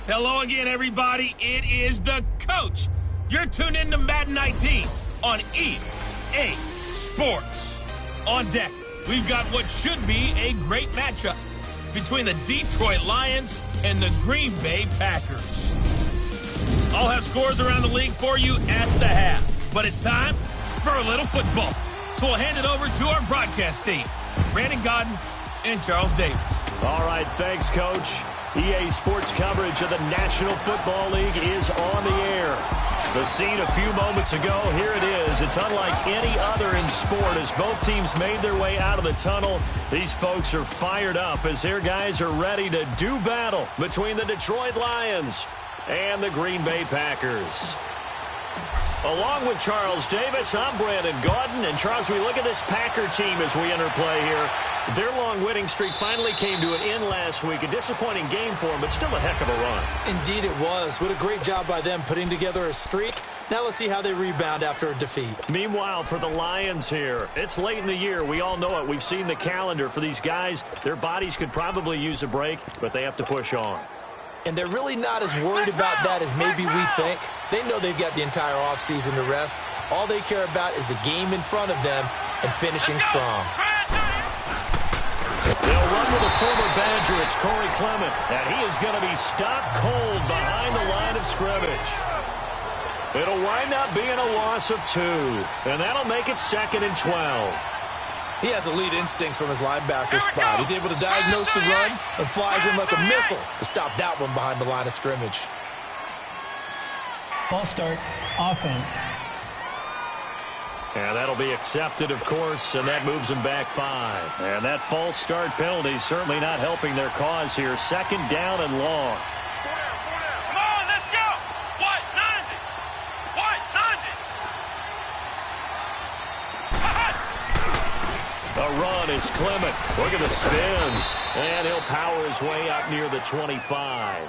Hello again, everybody. It is the coach. You're tuned in to Madden 19 on EA Sports. On deck, we've got what should be a great matchup between the Detroit Lions and the Green Bay Packers. I'll have scores around the league for you at the half, but it's time for a little football. So we'll hand it over to our broadcast team, Brandon Godden and Charles Davis. All right, thanks, Coach. EA Sports coverage of the National Football League is on the air. The scene a few moments ago, here it is. It's unlike any other in sport as both teams made their way out of the tunnel. These folks are fired up as their guys are ready to do battle between the Detroit Lions and the Green Bay Packers. Along with Charles Davis, I'm Brandon Godden. And Charles, we look at this Packer team as we enter play here. Their long winning streak finally came to an end last week. A disappointing game for them, but still a heck of a run. Indeed it was. What a great job by them putting together a streak. Now let's see how they rebound after a defeat. Meanwhile, for the Lions here, it's late in the year. We all know it. We've seen the calendar for these guys. Their bodies could probably use a break, but they have to push on. And they're really not as worried about that as maybe we think. They know they've got the entire offseason to rest. All they care about is the game in front of them and finishing strong. They'll run with a former Badger. It's Corey Clement, and he is going to be stopped cold behind the line of scrimmage. It'll wind up being a loss of 2, and that'll make it 2nd and 12. He has elite instincts from his linebacker spot. He's able to diagnose the run and flies in like a missile to stop that one behind the line of scrimmage. False start, offense. And that'll be accepted, of course, and that moves them back 5. And that false start penalty is certainly not helping their cause here. 2nd down and long. Come on, let's go. What? 90. What? 90. A run, it's Clement. Look at the spin. And he'll power his way up near the 25.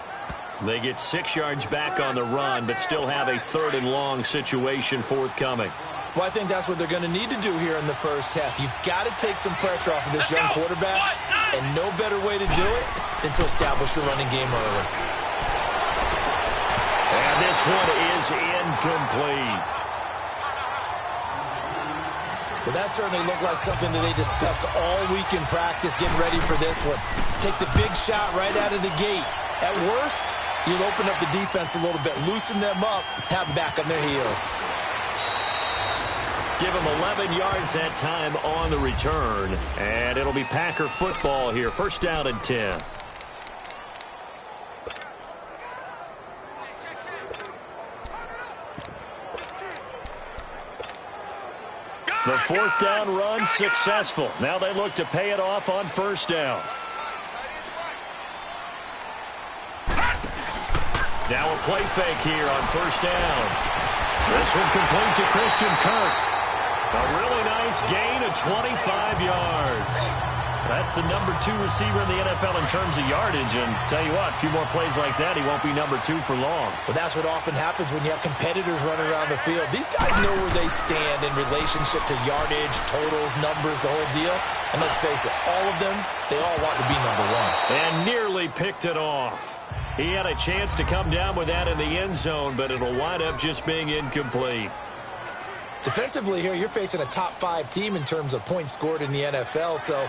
They get 6 yards back on the run, but still have a 3rd and long situation forthcoming. Well, I think that's what they're going to need to do here in the first half. You've got to take some pressure off of this young quarterback, and no better way to do it than to establish the running game early. And this one is incomplete. Well, that certainly looked like something that they discussed all week in practice, getting ready for this one. Take the big shot right out of the gate. At worst, you'll open up the defense a little bit, loosen them up, have them back on their heels. Give him 11 yards that time on the return. And it'll be Packer football here. 1st down and 10. The 4th down run successful. Now they look to pay it off on 1st down. Now a play fake here on 1st down. This one complete to Christian Kirk. A really nice gain of 25 yards. That's the number 2 receiver in the NFL in terms of yardage. And tell you what, a few more plays like that, he won't be number 2 for long. Well, that's what often happens when you have competitors running around the field. These guys know where they stand in relationship to yardage, totals, numbers, the whole deal. And let's face it, all of them, they all want to be number 1. And nearly picked it off. He had a chance to come down with that in the end zone, but it'll wind up just being incomplete. Defensively here, you're facing a top 5 team in terms of points scored in the NFL. So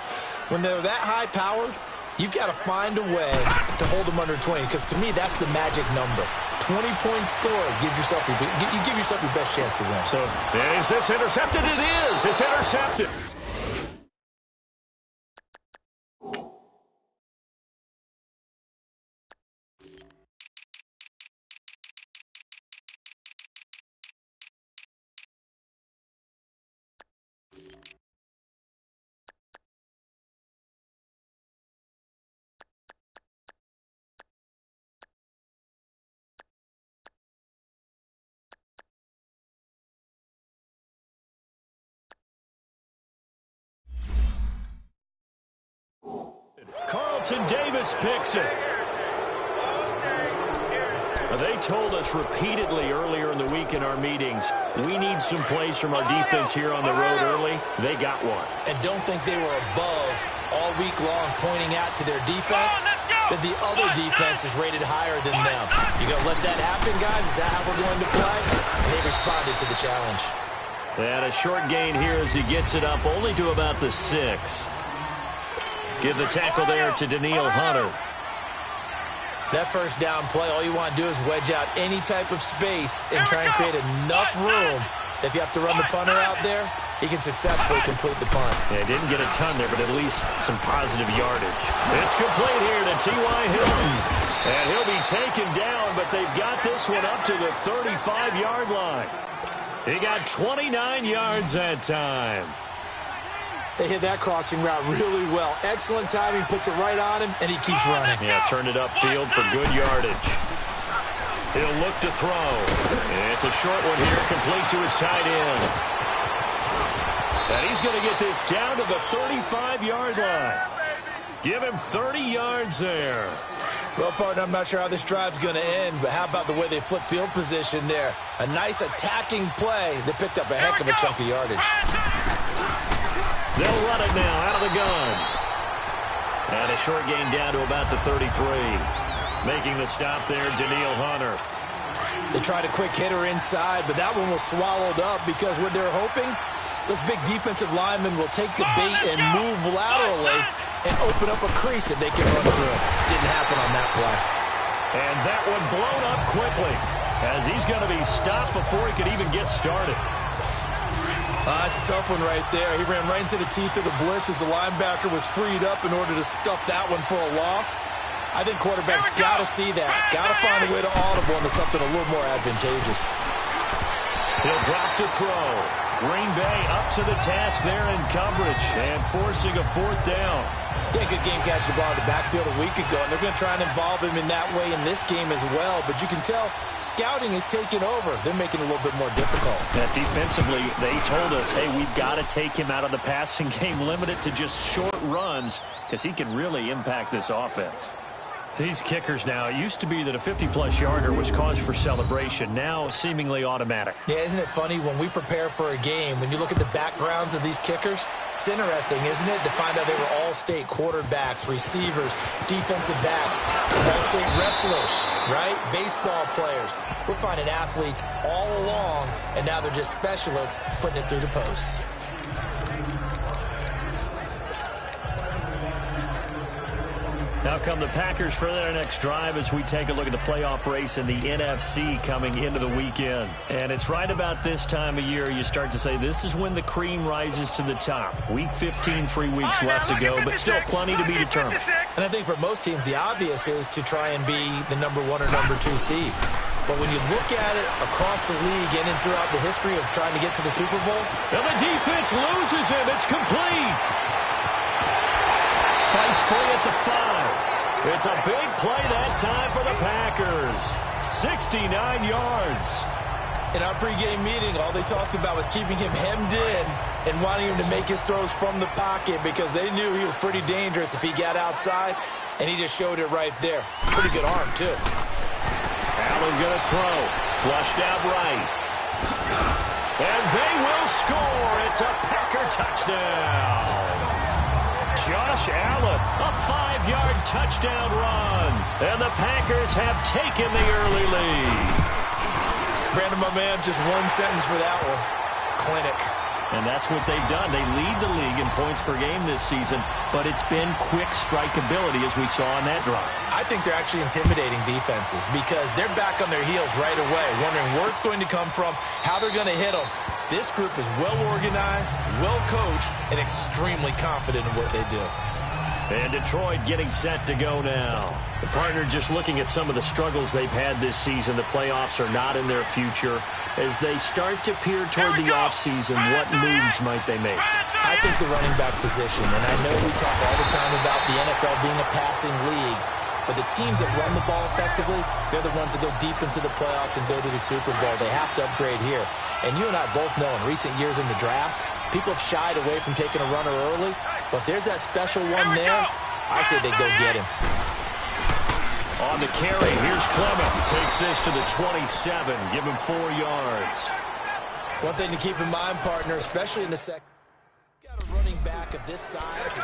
when they're that high-powered, you've got to find a way to hold them under 20. Because to me, that's the magic number. 20 points scored gives yourself you give yourself your best chance to win. So is this intercepted? It is. It's intercepted. Carlton Davis picks it. They told us repeatedly earlier in the week in our meetings, we need some plays from our defense here on the road early. They got one. And don't think they were above all week long pointing out to their defense that the other defense is rated higher than them. You going to let that happen, guys? Is that how we're going to play? And they responded to the challenge. And a short gain here as he gets it up only to about the 6. Give the tackle there to Daniil Hunter. That first down play, all you want to do is wedge out any type of space and try and create enough room that if you have to run the punter out there, he can successfully complete the punt. Yeah, didn't get a ton there, but at least some positive yardage. It's complete here to T.Y. Hilton. And he'll be taken down, but they've got this one up to the 35-yard line. He got 29 yards that time. They hit that crossing route really well. Excellent timing, puts it right on him, and he keeps running. Yeah, turned it upfield for good yardage. He'll look to throw. It's a short one here, complete to his tight end. And he's going to get this down to the 35-yard line. Give him 30 yards there. Well, partner, I'm not sure how this drive's going to end, but how about the way they flip field position there? A nice attacking play that picked up a heck of a chunk of yardage. They'll run it now out of the gun. And a short gain down to about the 33. Making the stop there, Daniil Hunter. They tried a quick hitter inside, but that one was swallowed up because what they're hoping, those big defensive linemen will take the bait and move laterally and open up a crease that they can run through. Didn't happen on that play. And that one blown up quickly as he's going to be stopped before he could even get started. That's a tough one right there. He ran right into the teeth of the blitz as the linebacker was freed up in order to stuff that one for a loss. I think quarterbacks got to see that. Got to find a way to audible into something a little more advantageous. He'll drop to throw. Green Bay up to the task there in coverage and forcing a 4th down. Yeah, good game catching the ball in the backfield a week ago, and they're going to try and involve him in that way in this game as well. But you can tell scouting is taking over. They're making it a little bit more difficult. That defensively, they told us, hey, we've got to take him out of the passing game, limit it to just short runs because he can really impact this offense. These kickers now, it used to be that a 50-plus yarder was cause for celebration. Now, seemingly automatic. Yeah, isn't it funny when we prepare for a game, when you look at the backgrounds of these kickers, it's interesting, isn't it, to find out they were all-state quarterbacks, receivers, defensive backs, all-state wrestlers, right? Baseball players. We're finding athletes all along, and now they're just specialists putting it through the posts. Now come the Packers for their next drive as we take a look at the playoff race in the NFC coming into the weekend. And it's right about this time of year you start to say this is when the cream rises to the top. Week 15, 3 weeks left to go, but still plenty to be determined. And I think for most teams, the obvious is to try and be the number 1 or number 2 seed. But when you look at it across the league and throughout the history of trying to get to the Super Bowl. And the defense loses him. It's complete. Fights free at the 5. It's a big play that time for the Packers. 69 yards. In our pregame meeting, all they talked about was keeping him hemmed in and wanting him to make his throws from the pocket because they knew he was pretty dangerous if he got outside, and he just showed it right there. Pretty good arm, too. Allen going to throw. Flushed out right. And they will score. It's a Packer touchdown. Josh Allen, a 5-yard touchdown run. And the Packers have taken the early lead. Brandon, my man, just one sentence for that one. Clinic. And that's what they've done. They lead the league in points per game this season, but it's been quick strikeability as we saw on that drive. I think they're actually intimidating defenses because they're back on their heels right away, wondering where it's going to come from, how they're going to hit them. This group is well-organized, well-coached, and extremely confident in what they do. And Detroit getting set to go now. The partner just looking at some of the struggles they've had this season. The playoffs are not in their future. As they start to peer toward the offseason, what moves might they make? I think the running back position, and I know we talk all the time about the NFL being a passing league, but the teams that run the ball effectively, they're the ones that go deep into the playoffs and go to the Super Bowl. They have to upgrade here. And you and I both know in recent years in the draft, people have shied away from taking a runner early, but there's that special one there. I say they go get him. On the carry, here's Clement. Takes this to the 27. Give him 4 yards. One thing to keep in mind, partner, especially in the second, you got a running back of this size.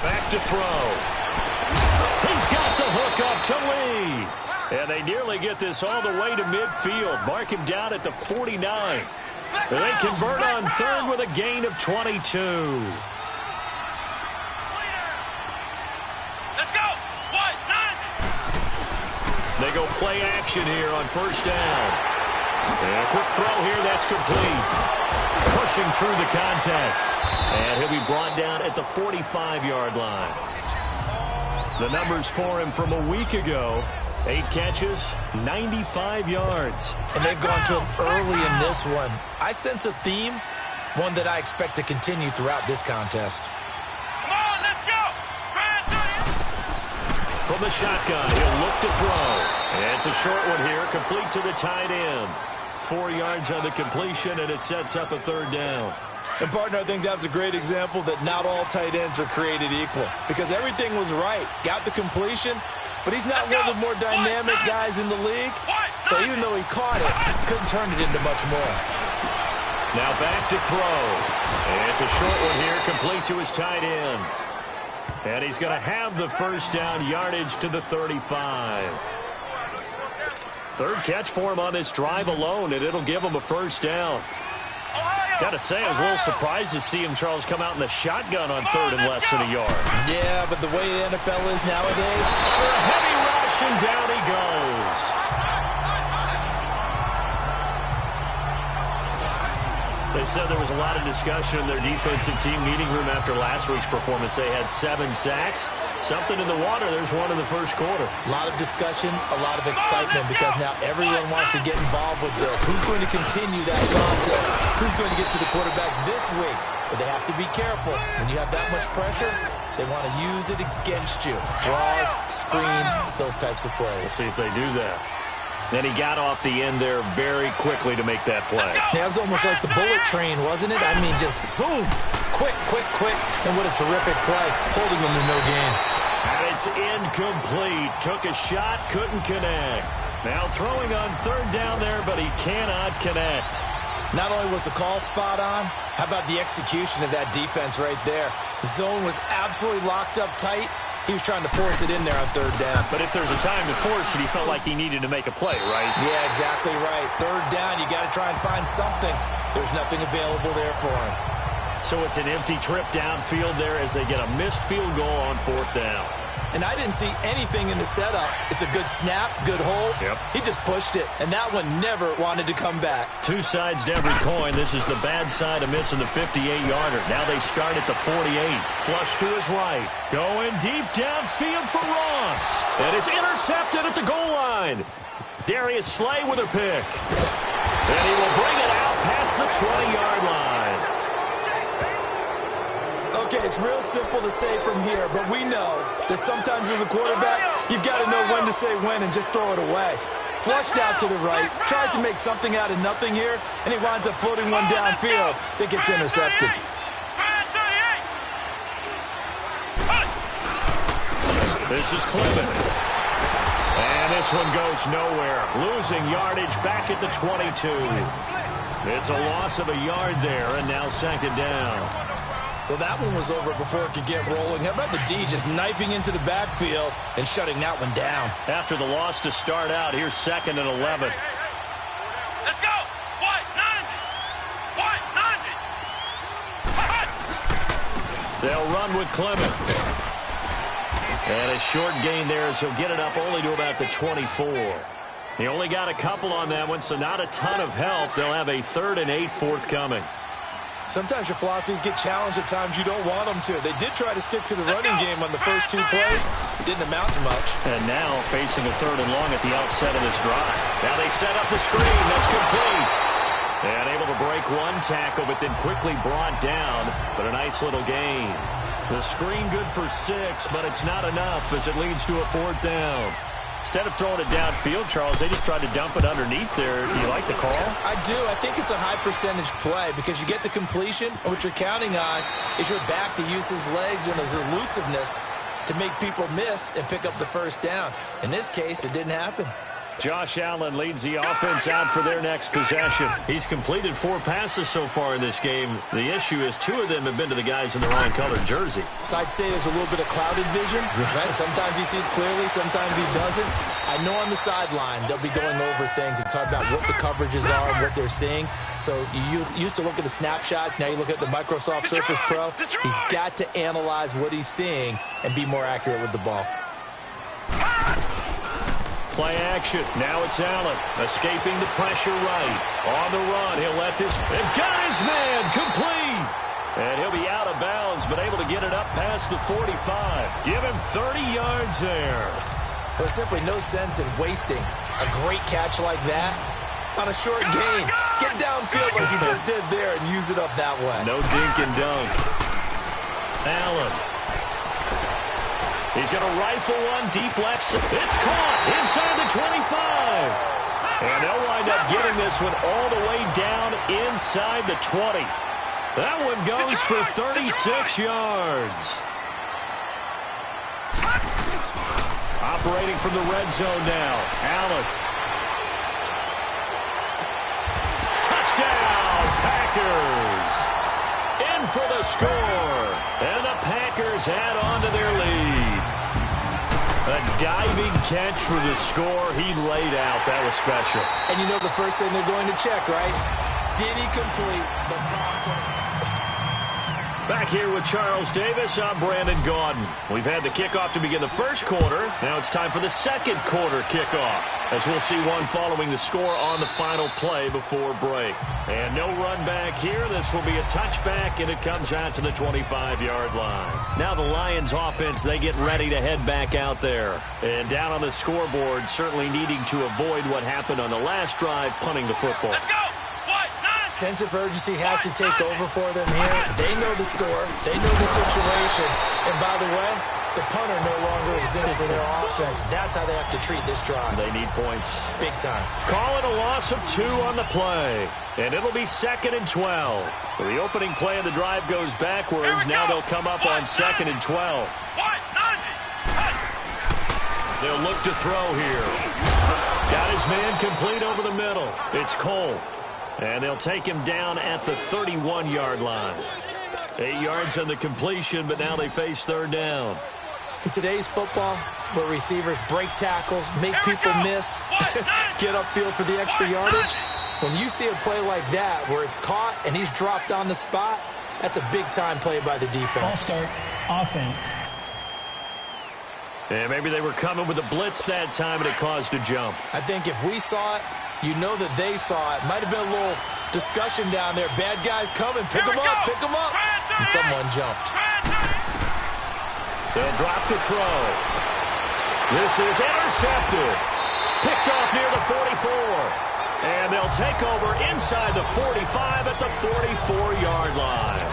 Back to throw. He's got the hook up to Lee. And they nearly get this all the way to midfield. Mark him down at the 49. They convert on third with a gain of 22. Let's go. What? 9. They go play action here on first down. And a quick throw here, that's complete. Pushing through the contact. And he'll be brought down at the 45-yard line. The numbers for him from a week ago: 8 catches, 95 yards. And they've gone to him early in this one. I sense a theme, one that I expect to continue throughout this contest. Come on, let's go. From the shotgun, he'll look to throw. And it's a short one here, complete to the tight end. 4 yards on the completion, and it sets up a third down. And, partner, I think that's a great example that not all tight ends are created equal, because everything was right. Got the completion, but he's not one of the more dynamic guys in the league. So even though he caught it, couldn't turn it into much more. Now back to throw. And it's a short one here, complete to his tight end. And he's going to have the first down, yardage to the 35. Third catch for him on this drive alone, and it'll give him a first down. Got to say, I was a little surprised to see him, Charles, come out in the shotgun on third and less than a yard. Yeah, but the way the NFL is nowadays, for a heavy rush, and down he goes. They said there was a lot of discussion in their defensive team meeting room after last week's performance. They had 7 sacks. Something in the water. There's one in the first quarter. A lot of discussion, a lot of excitement, because now everyone wants to get involved with this. Who's going to continue that process? Who's going to get to the quarterback this week? But they have to be careful. When you have that much pressure, they want to use it against you. Draws, screens, those types of plays. We'll see if they do that. Then he got off the end there very quickly to make that play. Yeah, it was almost like the bullet train, wasn't it? I mean, just zoom. Quick, quick, quick. And what a terrific play, holding them to no gain. And it's incomplete. Took a shot, couldn't connect. Now throwing on third down there, but he cannot connect. Not only was the call spot on, how about the execution of that defense right there? The zone was absolutely locked up tight. He was trying to force it in there on third down. But if there's a time to force it, he felt like he needed to make a play, right? Yeah, exactly right. Third down, you got to try and find something. There's nothing available there for him. So it's an empty trip downfield there as they get a missed field goal on fourth down. And I didn't see anything in the setup. It's a good snap, good hold. Yep. He just pushed it, and that one never wanted to come back. 2 sides to every coin. This is the bad side of missing the 58-yarder. Now they start at the 48. Flush to his right. Going deep downfield for Ross. And it's intercepted at the goal line. Darius Slay with a pick. And he will bring it out past the 20-yard line. Okay, it's real simple to say from here, but we know that sometimes as a quarterback, you've got to know when to say when and just throw it away. Flushed out to the right, tries to make something out of nothing here, and he winds up floating one downfield that gets intercepted. This is Clement. And this one goes nowhere. Losing yardage back at the 22. It's a loss of a yard there, and now second down. Well, that one was over before it could get rolling. How about the D just knifing into the backfield and shutting that one down? After the loss to start out, here's 2nd and 11. Let's go. What? 90. They'll run with Clement. And a short gain there as he'll get it up only to about the 24. He only got a couple on that one, so not a ton of help. They'll have a 3rd and 8 forthcoming. Sometimes your philosophies get challenged at times you don't want them to. They did try to stick to the running game on the first 2 plays. It didn't amount to much. And now facing a 3rd and long at the outset of this drive. Now they set up the screen. That's complete. And able to break one tackle, but then quickly brought down. But a nice little gain. The screen good for 6, but it's not enough as it leads to a 4th down. Instead of throwing it downfield, Charles, they just tried to dump it underneath there. Do you like the call? I do. I think it's a high-percentage play because you get the completion, and what you're counting on is your back to use his legs and his elusiveness to make people miss and pick up the 1st down. In this case, it didn't happen. Josh Allen leads the offense out for their next possession. He's completed 4 passes so far in this game. The issue is 2 of them have been to the guys in the wrong colored jersey. So I'd say there's a little bit of clouded vision, right? Sometimes he sees clearly, sometimes he doesn't. I know on the sideline they'll be going over things and talk about what the coverages are and what they're seeing. So you used to look at the snapshots. Now you look at the Microsoft Surface Pro. He's got to analyze what he's seeing and be more accurate with the ball. Play action. Now it's Allen escaping the pressure right. On the run, he'll let this... And got his man complete. And he'll be out of bounds, but able to get it up past the 45. Give him 30 yards there. There's simply no sense in wasting a great catch like that on a short gain. Get downfield like he just did there and use it up that way. No dink and dunk. Allen. He's going to rifle one deep left. It's caught inside the 25. And they'll wind up getting this one all the way down inside the 20. That one goes for 36 yards. Operating from the red zone now. Allen. Touchdown, Packers. In for the score. And the Packers add on to their lead. A diving catch for the score. He laid out. That was special. And you know the first thing they're going to check, right? Did he complete the process? Back here with Charles Davis, I'm Brandon Gaudin. We've had the kickoff to begin the first quarter. Now it's time for the second quarter kickoff, as we'll see one following the score on the final play before break. And no run back here. This will be a touchback, and it comes out to the 25-yard line. Now the Lions offense, they get ready to head back out there. And down on the scoreboard, certainly needing to avoid what happened on the last drive, punting the football. Let's go. Sense of urgency has to take over for them here. They know the score. They know the situation. And by the way, the punter no longer exists for their offense. That's how they have to treat this drive. They need points. Big time. Call it a loss of 2 on the play. And it'll be 2nd and 12. So the opening play of the drive goes backwards. Now they'll come up on 2nd and 12. They'll look to throw here. Got his man complete over the middle. It's Cole. And they'll take him down at the 31-yard line. 8 yards on the completion, but now they face 3rd down. In today's football, where receivers break tackles, make people miss, get upfield for the extra yardage, when you see a play like that where it's caught and he's dropped on the spot, that's a big-time play by the defense. False start, offense. And maybe they were coming with a blitz that time, and it caused a jump. I think if we saw it, you know that they saw it. Might have been a little discussion down there. Bad guys coming. Pick them up. Pick them up. And someone jumped. They'll drop the throw. This is intercepted. Picked off near the 44. And they'll take over inside the 45 at the 44-yard line.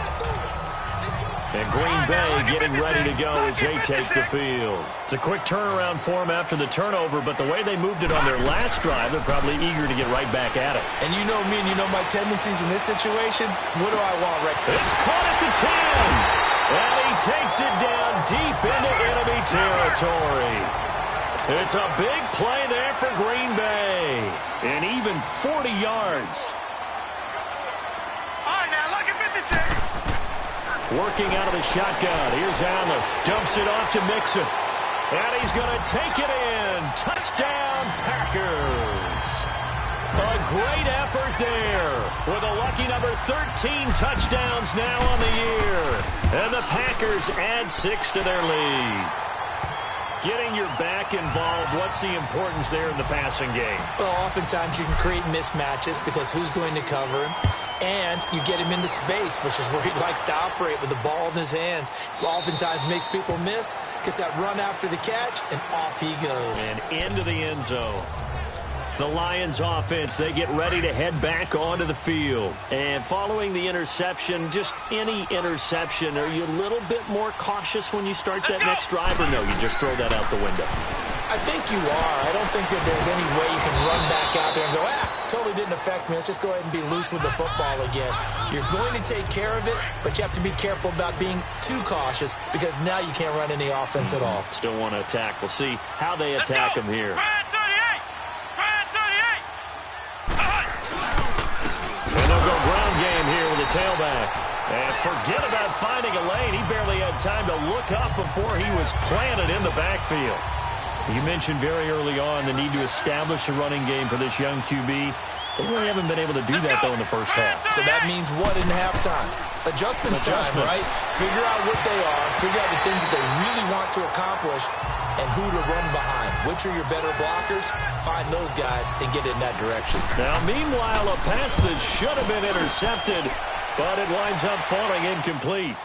And Green Bay getting ready to go as they take the field. It's a quick turnaround for them after the turnover, but the way they moved it on their last drive, they're probably eager to get right back at it. And you know me and you know my tendencies in this situation. What do I want right now? It's caught at the 10. And he takes it down deep into enemy territory. It's a big play there for Green Bay. And even 40 yards. All right, now look at 56. Working out of the shotgun. Here's Allen. Dumps it off to Mixon. And he's going to take it in. Touchdown, Packers. A great effort there. With a lucky number 13 touchdowns now on the year. And the Packers add 6 to their lead. Getting your back involved, what's the importance there in the passing game? Well, oftentimes you can create mismatches because who's going to cover him? And you get him into space, which is where he likes to operate with the ball in his hands. Oftentimes makes people miss, gets that run after the catch, and off he goes. And into the end zone. The Lions offense, they get ready to head back onto the field. And following the interception, just any interception, are you a little bit more cautious when you start that next drive, or no, you just throw that out the window? I think you are. I don't think that there's any way you can run back out there and go, totally didn't affect me. Let's just go ahead and be loose with the football again. You're going to take care of it, but you have to be careful about being too cautious because now you can't run any offense at all. Still want to attack. We'll see how they attack him here. And they'll go ground game here with a tailback. And forget about finding a lane. He barely had time to look up before he was planted in the backfield. You mentioned very early on the need to establish a running game for this young QB. They really haven't been able to do that, though, in the first half. So that means what in halftime? Adjustments time, right? Figure out what they are, figure out the things that they really want to accomplish, and who to run behind. Which are your better blockers? Find those guys and get in that direction. Now, meanwhile, a pass that should have been intercepted, but it winds up falling incomplete.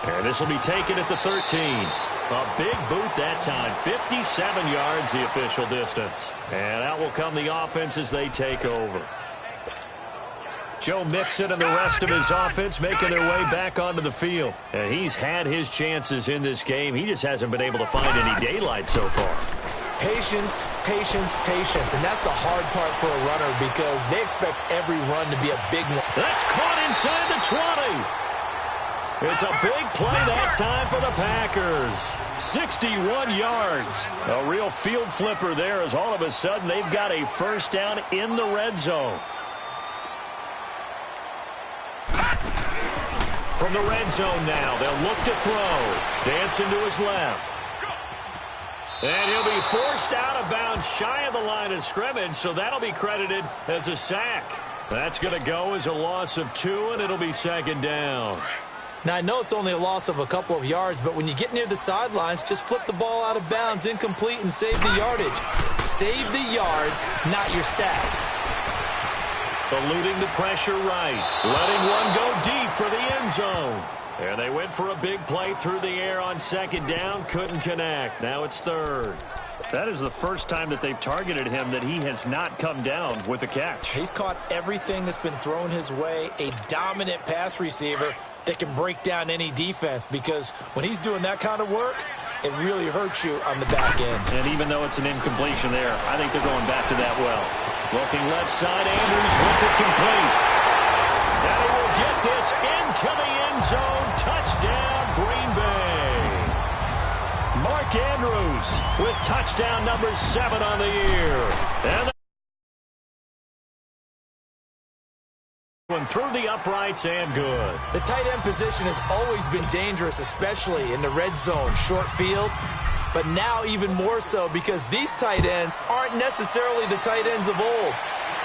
And this will be taken at the 13. A big boot that time. 57 yards the official distance. And out will come the offense as they take over. Joe Mixon and the rest of his offense making their way back onto the field. And he's had his chances in this game. He just hasn't been able to find any daylight so far. Patience, patience, patience. And that's the hard part for a runner because they expect every run to be a big one. That's caught inside the 20. It's a big play that time for the Packers. 61 yards. A real field flipper there as all of a sudden they've got a first down in the red zone. From the red zone now, they'll look to throw. Dancing to his left. And he'll be forced out of bounds shy of the line of scrimmage, so that'll be credited as a sack. That's going to go as a loss of 2, and it'll be second down. Now, I know it's only a loss of a couple of yards, but when you get near the sidelines, just flip the ball out of bounds, incomplete, and save the yardage. Save the yards, not your stats. Eluding the pressure right. Letting one go deep for the end zone. And they went for a big play through the air on second down. Couldn't connect. Now it's third. That is the first time that they've targeted him that he has not come down with a catch. He's caught everything that's been thrown his way. A dominant pass receiver that can break down any defense because when he's doing that kind of work, it really hurts you on the back end. And even though it's an incompletion there, I think they're going back to that well. Looking left side, Andrews with it complete. And he will get this into the end zone. Touchdown, Green Bay. Mark Andrews with touchdown number 7 on the year. And through the uprights and good. The tight end position has always been dangerous, especially in the red zone, short field. But now even more so because these tight ends aren't necessarily the tight ends of old.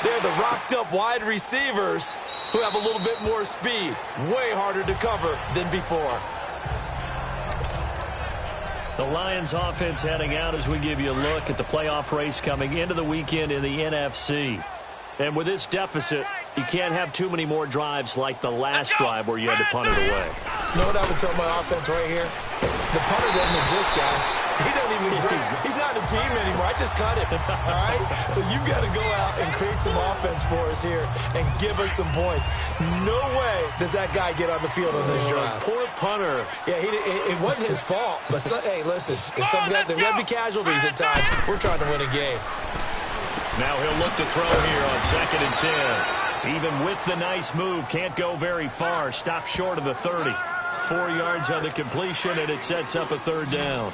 They're the rocked-up wide receivers who have a little bit more speed. Way harder to cover than before. The Lions offense heading out as we give you a look at the playoff race coming into the weekend in the NFC. And with this deficit, you can't have too many more drives like the last drive where you had to punt it away. You know what I would tell my offense right here? The punter doesn't exist, guys. He doesn't even exist. He's not a team anymore. I just cut him, all right? So you've got to go out and create some offense for us here and give us some points. No way does that guy get on the field on this drive. Poor punter. Yeah, it wasn't his fault. But, hey, listen, if there are going to be casualties at times, we're trying to win a game. Now he'll look to throw here on 2nd and 10. Even with the nice move, can't go very far. Stop short of the 30. 4 yards on the completion, and it sets up a third down.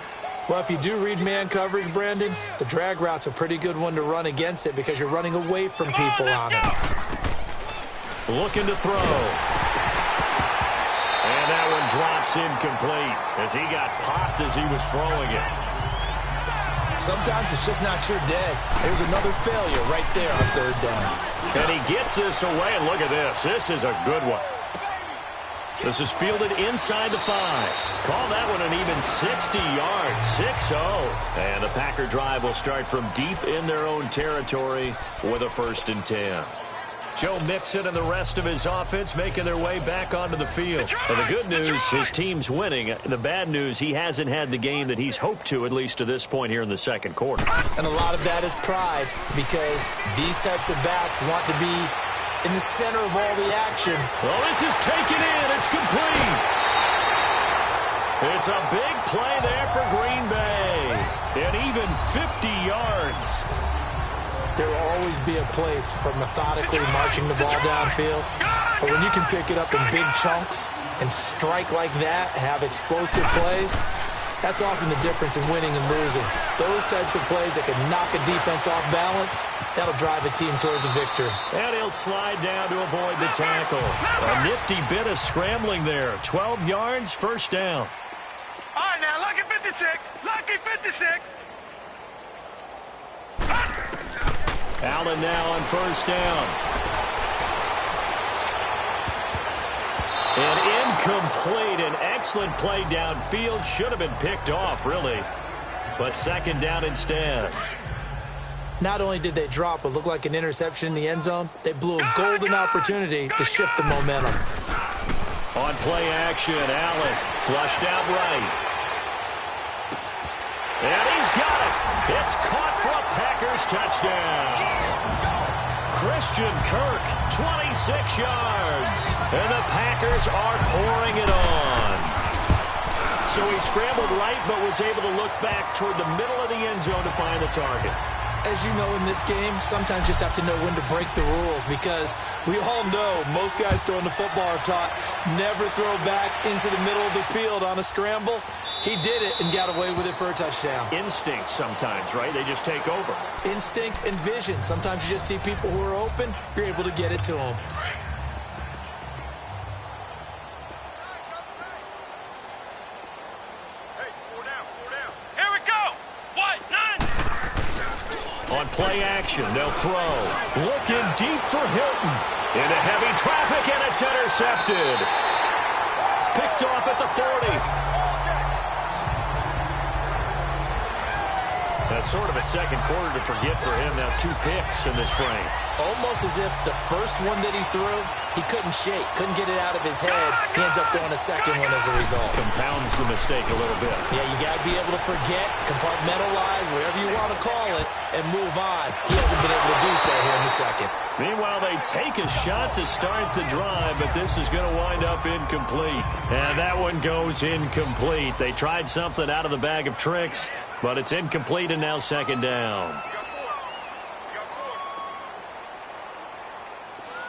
Well, if you do read man coverage, Brandon, the drag route's a pretty good one to run against it because you're running away from people on it. Looking to throw. And that one drops incomplete as he got popped as he was throwing it. Sometimes it's just not your day. There's another failure right there on third down. And he gets this away, and look at this. This is a good one. This is fielded inside the 5. Call that one an even 60 yards, 6-0. And the Packer drive will start from deep in their own territory with a 1st and 10. Joe Mixon and the rest of his offense making their way back onto the field. And the good news, his team's winning. The bad news, he hasn't had the game that he's hoped to, at least to this point here in the second quarter. And a lot of that is pride, because these types of backs want to be in the center of all the action. Well, this is taken in. It's complete. It's a big play there for Green Bay. And even 50 yards. There will always be a place for methodically marching the ball downfield. But when you can pick it up in big chunks and strike like that, have explosive plays, that's often the difference in winning and losing. Those types of plays that can knock a defense off balance, that'll drive a team towards a victory. And he'll slide down to avoid the tackle. A nifty bit of scrambling there. 12 yards, first down. All right, now, lucky 56. Lucky 56. Allen now on first down. And incomplete. An excellent play downfield. Should have been picked off, really. But second down instead. Not only did they drop what looked like an interception in the end zone, they blew a golden opportunity to shift the momentum. On play action, Allen flushed out right. And he's got it. It's caught for a Packers touchdown. Christian Kirk, 26 yards. And the Packers are pouring it on. So he scrambled right, but was able to look back toward the middle of the end zone to find the target. As you know, in this game, sometimes you just have to know when to break the rules, because we all know most guys throwing the football are taught never throw back into the middle of the field on a scramble. He did it and got away with it for a touchdown. Instinct sometimes, right? They just take over. Instinct and vision. Sometimes you just see people who are open, you're able to get it to them. Here we go. What? 9. On play action, they'll throw. Looking deep for Hilton. Into heavy traffic, and it's intercepted. Picked off at the 40. That's sort of a second quarter to forget for him. Now 2 picks in this frame. Almost as if the first one that he threw, he couldn't shake, couldn't get it out of his head. He ends up throwing a second one as a result. Compounds the mistake a little bit. Yeah, you got to be able to forget, compartmentalize, whatever you want to call it, and move on. He hasn't been able to do so here in the second. Meanwhile, they take a shot to start the drive, but this is going to wind up incomplete. And that one goes incomplete. They tried something out of the bag of tricks, but it's incomplete, and now second down.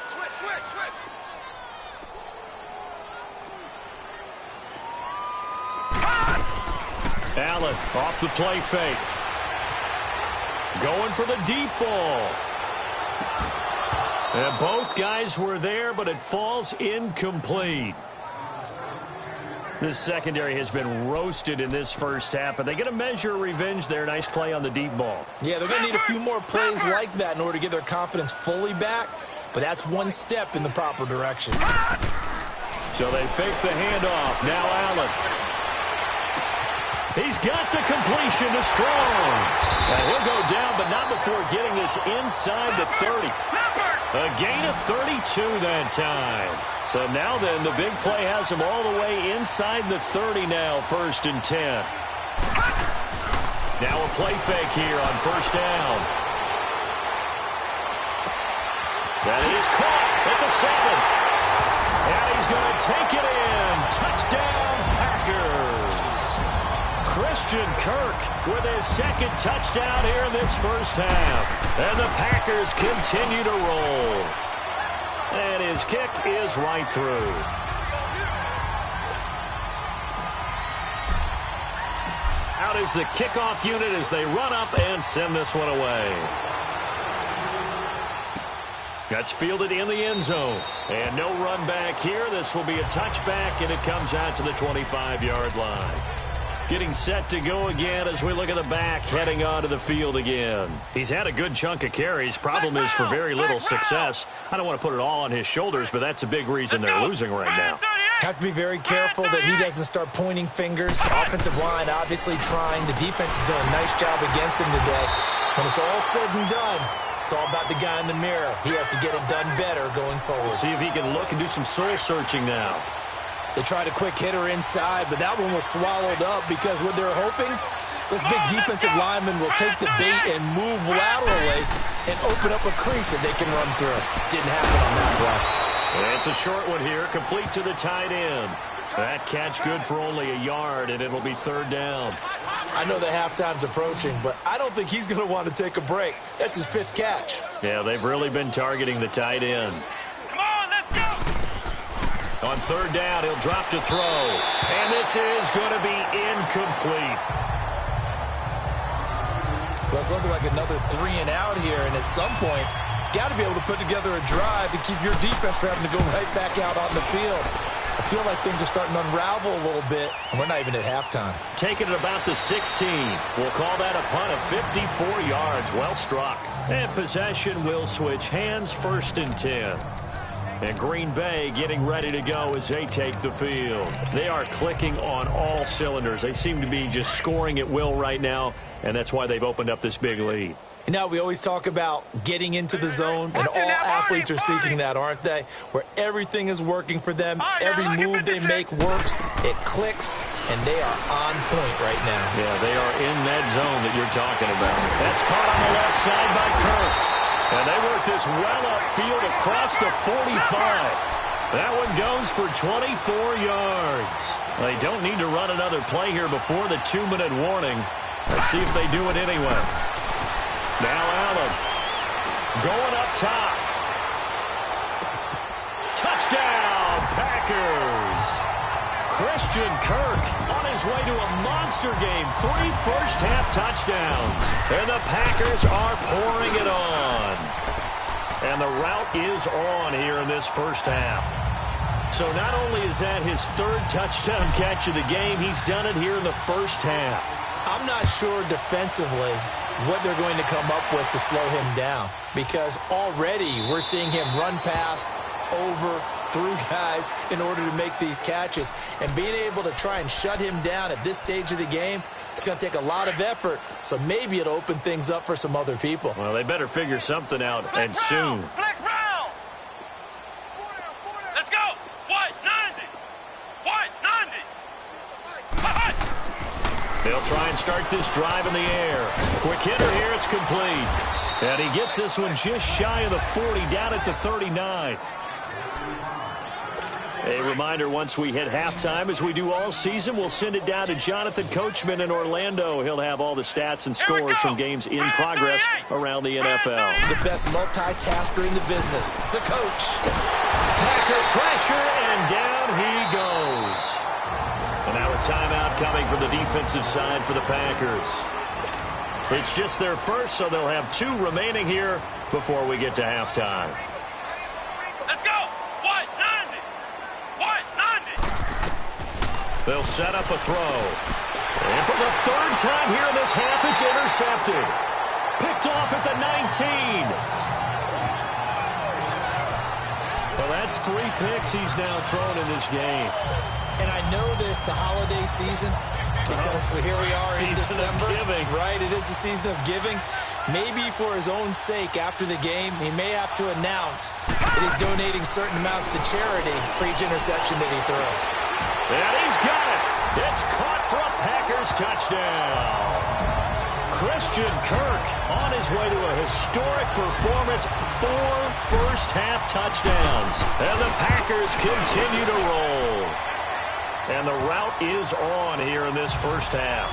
Switch. Allen off the play fake. Going for the deep ball. And both guys were there, but it falls incomplete. This secondary has been roasted in this first half, but they get a measure of revenge there. Nice play on the deep ball. Yeah, they're going to need a few more plays like that in order to get their confidence fully back, but that's one step in the proper direction. So they fake the handoff. Now Allen. He's got the completion to Strong. And he'll go down, but not before getting this inside the 30. A gain of 32 that time. So now then, the big play has him all the way inside the 30 now, 1st and 10. Now a play fake here on first down. That is caught at the 7. And he's going to take it in. Touchdown, Packers. Christian Kirk with his second touchdown here in this first half. And the Packers continue to roll. And his kick is right through. Out is the kickoff unit as they run up and send this one away. That's fielded in the end zone. And no run back here. This will be a touchback, and it comes out to the 25-yard line. Getting set to go again as we look at the back heading onto the field again. He's had a good chunk of carries. Problem is for very little success. I don't want to put it all on his shoulders, but that's a big reason they're losing right now. Have to be very careful that he doesn't start pointing fingers. Offensive line obviously trying. The defense is doing a nice job against him today. When it's all said and done, It's all about the guy in the mirror. He has to get it done better going forward. We'll see if he can look and do some soul-searching now. They tried a quick hitter inside, but that one was swallowed up because what they're hoping, those big defensive linemen will take the bait and move laterally and open up a crease that they can run through. Didn't happen on that play. It's a short one here, complete to the tight end. That catch good for only a yard, and it'll be third down. I know the halftime's approaching, but I don't think he's going to want to take a break. That's his 5th catch. Yeah, they've really been targeting the tight end. Come on, let's go. On third down, he'll drop to throw. And this is going to be incomplete. Well, it's looking like another 3 and out here, and at some point, got to be able to put together a drive to keep your defense from having to go right back out on the field. I feel like things are starting to unravel a little bit, and we're not even at halftime. Taking it about the 16. We'll call that a punt of 54 yards. Well struck. And possession will switch hands, 1st and 10. And Green Bay getting ready to go as they take the field. They are clicking on all cylinders. They seem to be just scoring at will right now, and that's why they've opened up this big lead. And now we always talk about getting into the zone, and all athletes are seeking that, aren't they? Where everything is working for them, every move they make works, it clicks, and they are on point right now. Yeah, they are in that zone that you're talking about. That's caught on the left side by Kirk. And they work this well upfield across the 45. That one goes for 24 yards. They don't need to run another play here before the 2-minute warning. Let's see if they do it anyway. Now Allen going up top. Touchdown, Packers. Christian Kirk on his way to a monster game. 3 first-half touchdowns. And the Packers are pouring it on. And the route is on here in this first half. So not only is that his 3rd touchdown catch of the game, he's done it here in the first half. I'm not sure defensively what they're going to come up with to slow him down, because already we're seeing him run past, over, through guys in order to make these catches. And being able to try and shut him down at this stage of the game, it's going to take a lot of effort, so maybe it'll open things up for some other people. Well, they better figure something out, and soon. Flex round. Let's go. What? 90. What? 90. They'll try and start this drive in the air. Quick hitter here, it's complete. And he gets this one just shy of the 40, down at the 39. A reminder, once we hit halftime, as we do all season, we'll send it down to Jonathan Coachman in Orlando. He'll have all the stats and scores from games in progress around the NFL. The best multitasker in the business, the coach. Packer pressure, and down he goes. And now a timeout coming from the defensive side for the Packers. It's just their first, so they'll have 2 remaining here before we get to halftime. Let's go. What? 90. What? 90. They'll set up a throw. And for the 3rd time here in this half, it's intercepted. Picked off at the 19. Well, that's 3 picks he's now thrown in this game. And I know this, the holiday season, because here we are in December. Right, it is the season of giving. Maybe for his own sake, after the game, he may have to announce that he's donating certain amounts to charity for each interception that he threw. And he's got it. It's caught for a Packers touchdown. Christian Kirk on his way to a historic performance, 4 first-half touchdowns. And the Packers continue to roll. And the route is on here in this first half.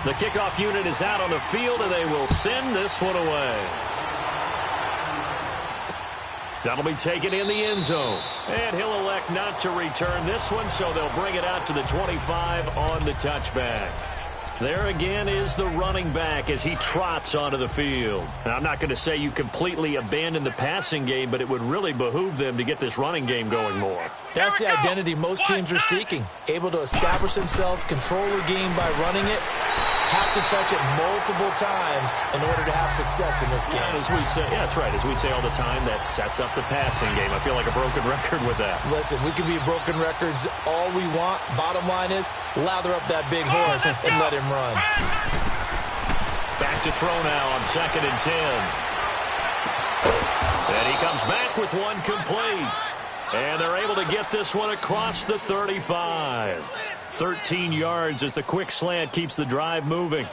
The kickoff unit is out on the field, and they will send this one away. That'll be taken in the end zone. And he'll elect not to return this one, so they'll bring it out to the 25 on the touchback. There again is the running back as he trots onto the field. Now, I'm not going to say you completely abandon the passing game, but it would really behoove them to get this running game going more. That's the identity most teams are seeking. Able to establish themselves, control the game by running it, have to touch it multiple times in order to have success in this game. And as we say, yeah, that's right. As we say all the time, that sets up the passing game. I feel like a broken record with that. Listen, we can be broken records all we want. Bottom line is, lather up that big horse and let him run. to throw now on 2nd and 10. And he comes back with one complete. And they're able to get this one across the 35. 13 yards as the quick slant keeps the drive moving.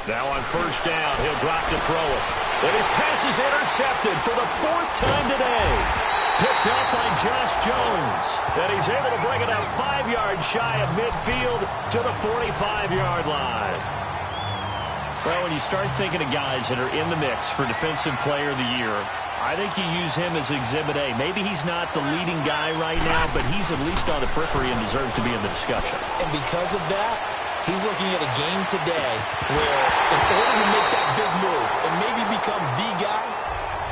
Now on 1st down, he'll drop to throw it. And his pass is intercepted for the 4th time today. Picked up by Josh Jones. And he's able to bring it up 5 yards shy of midfield to the 45-yard line. Well, when you start thinking of guys that are in the mix for Defensive Player of the Year, I think you use him as Exhibit A. Maybe he's not the leading guy right now, but he's at least on the periphery and deserves to be in the discussion. And because of that, he's looking at a game today where in order to make that big move and maybe become the guy,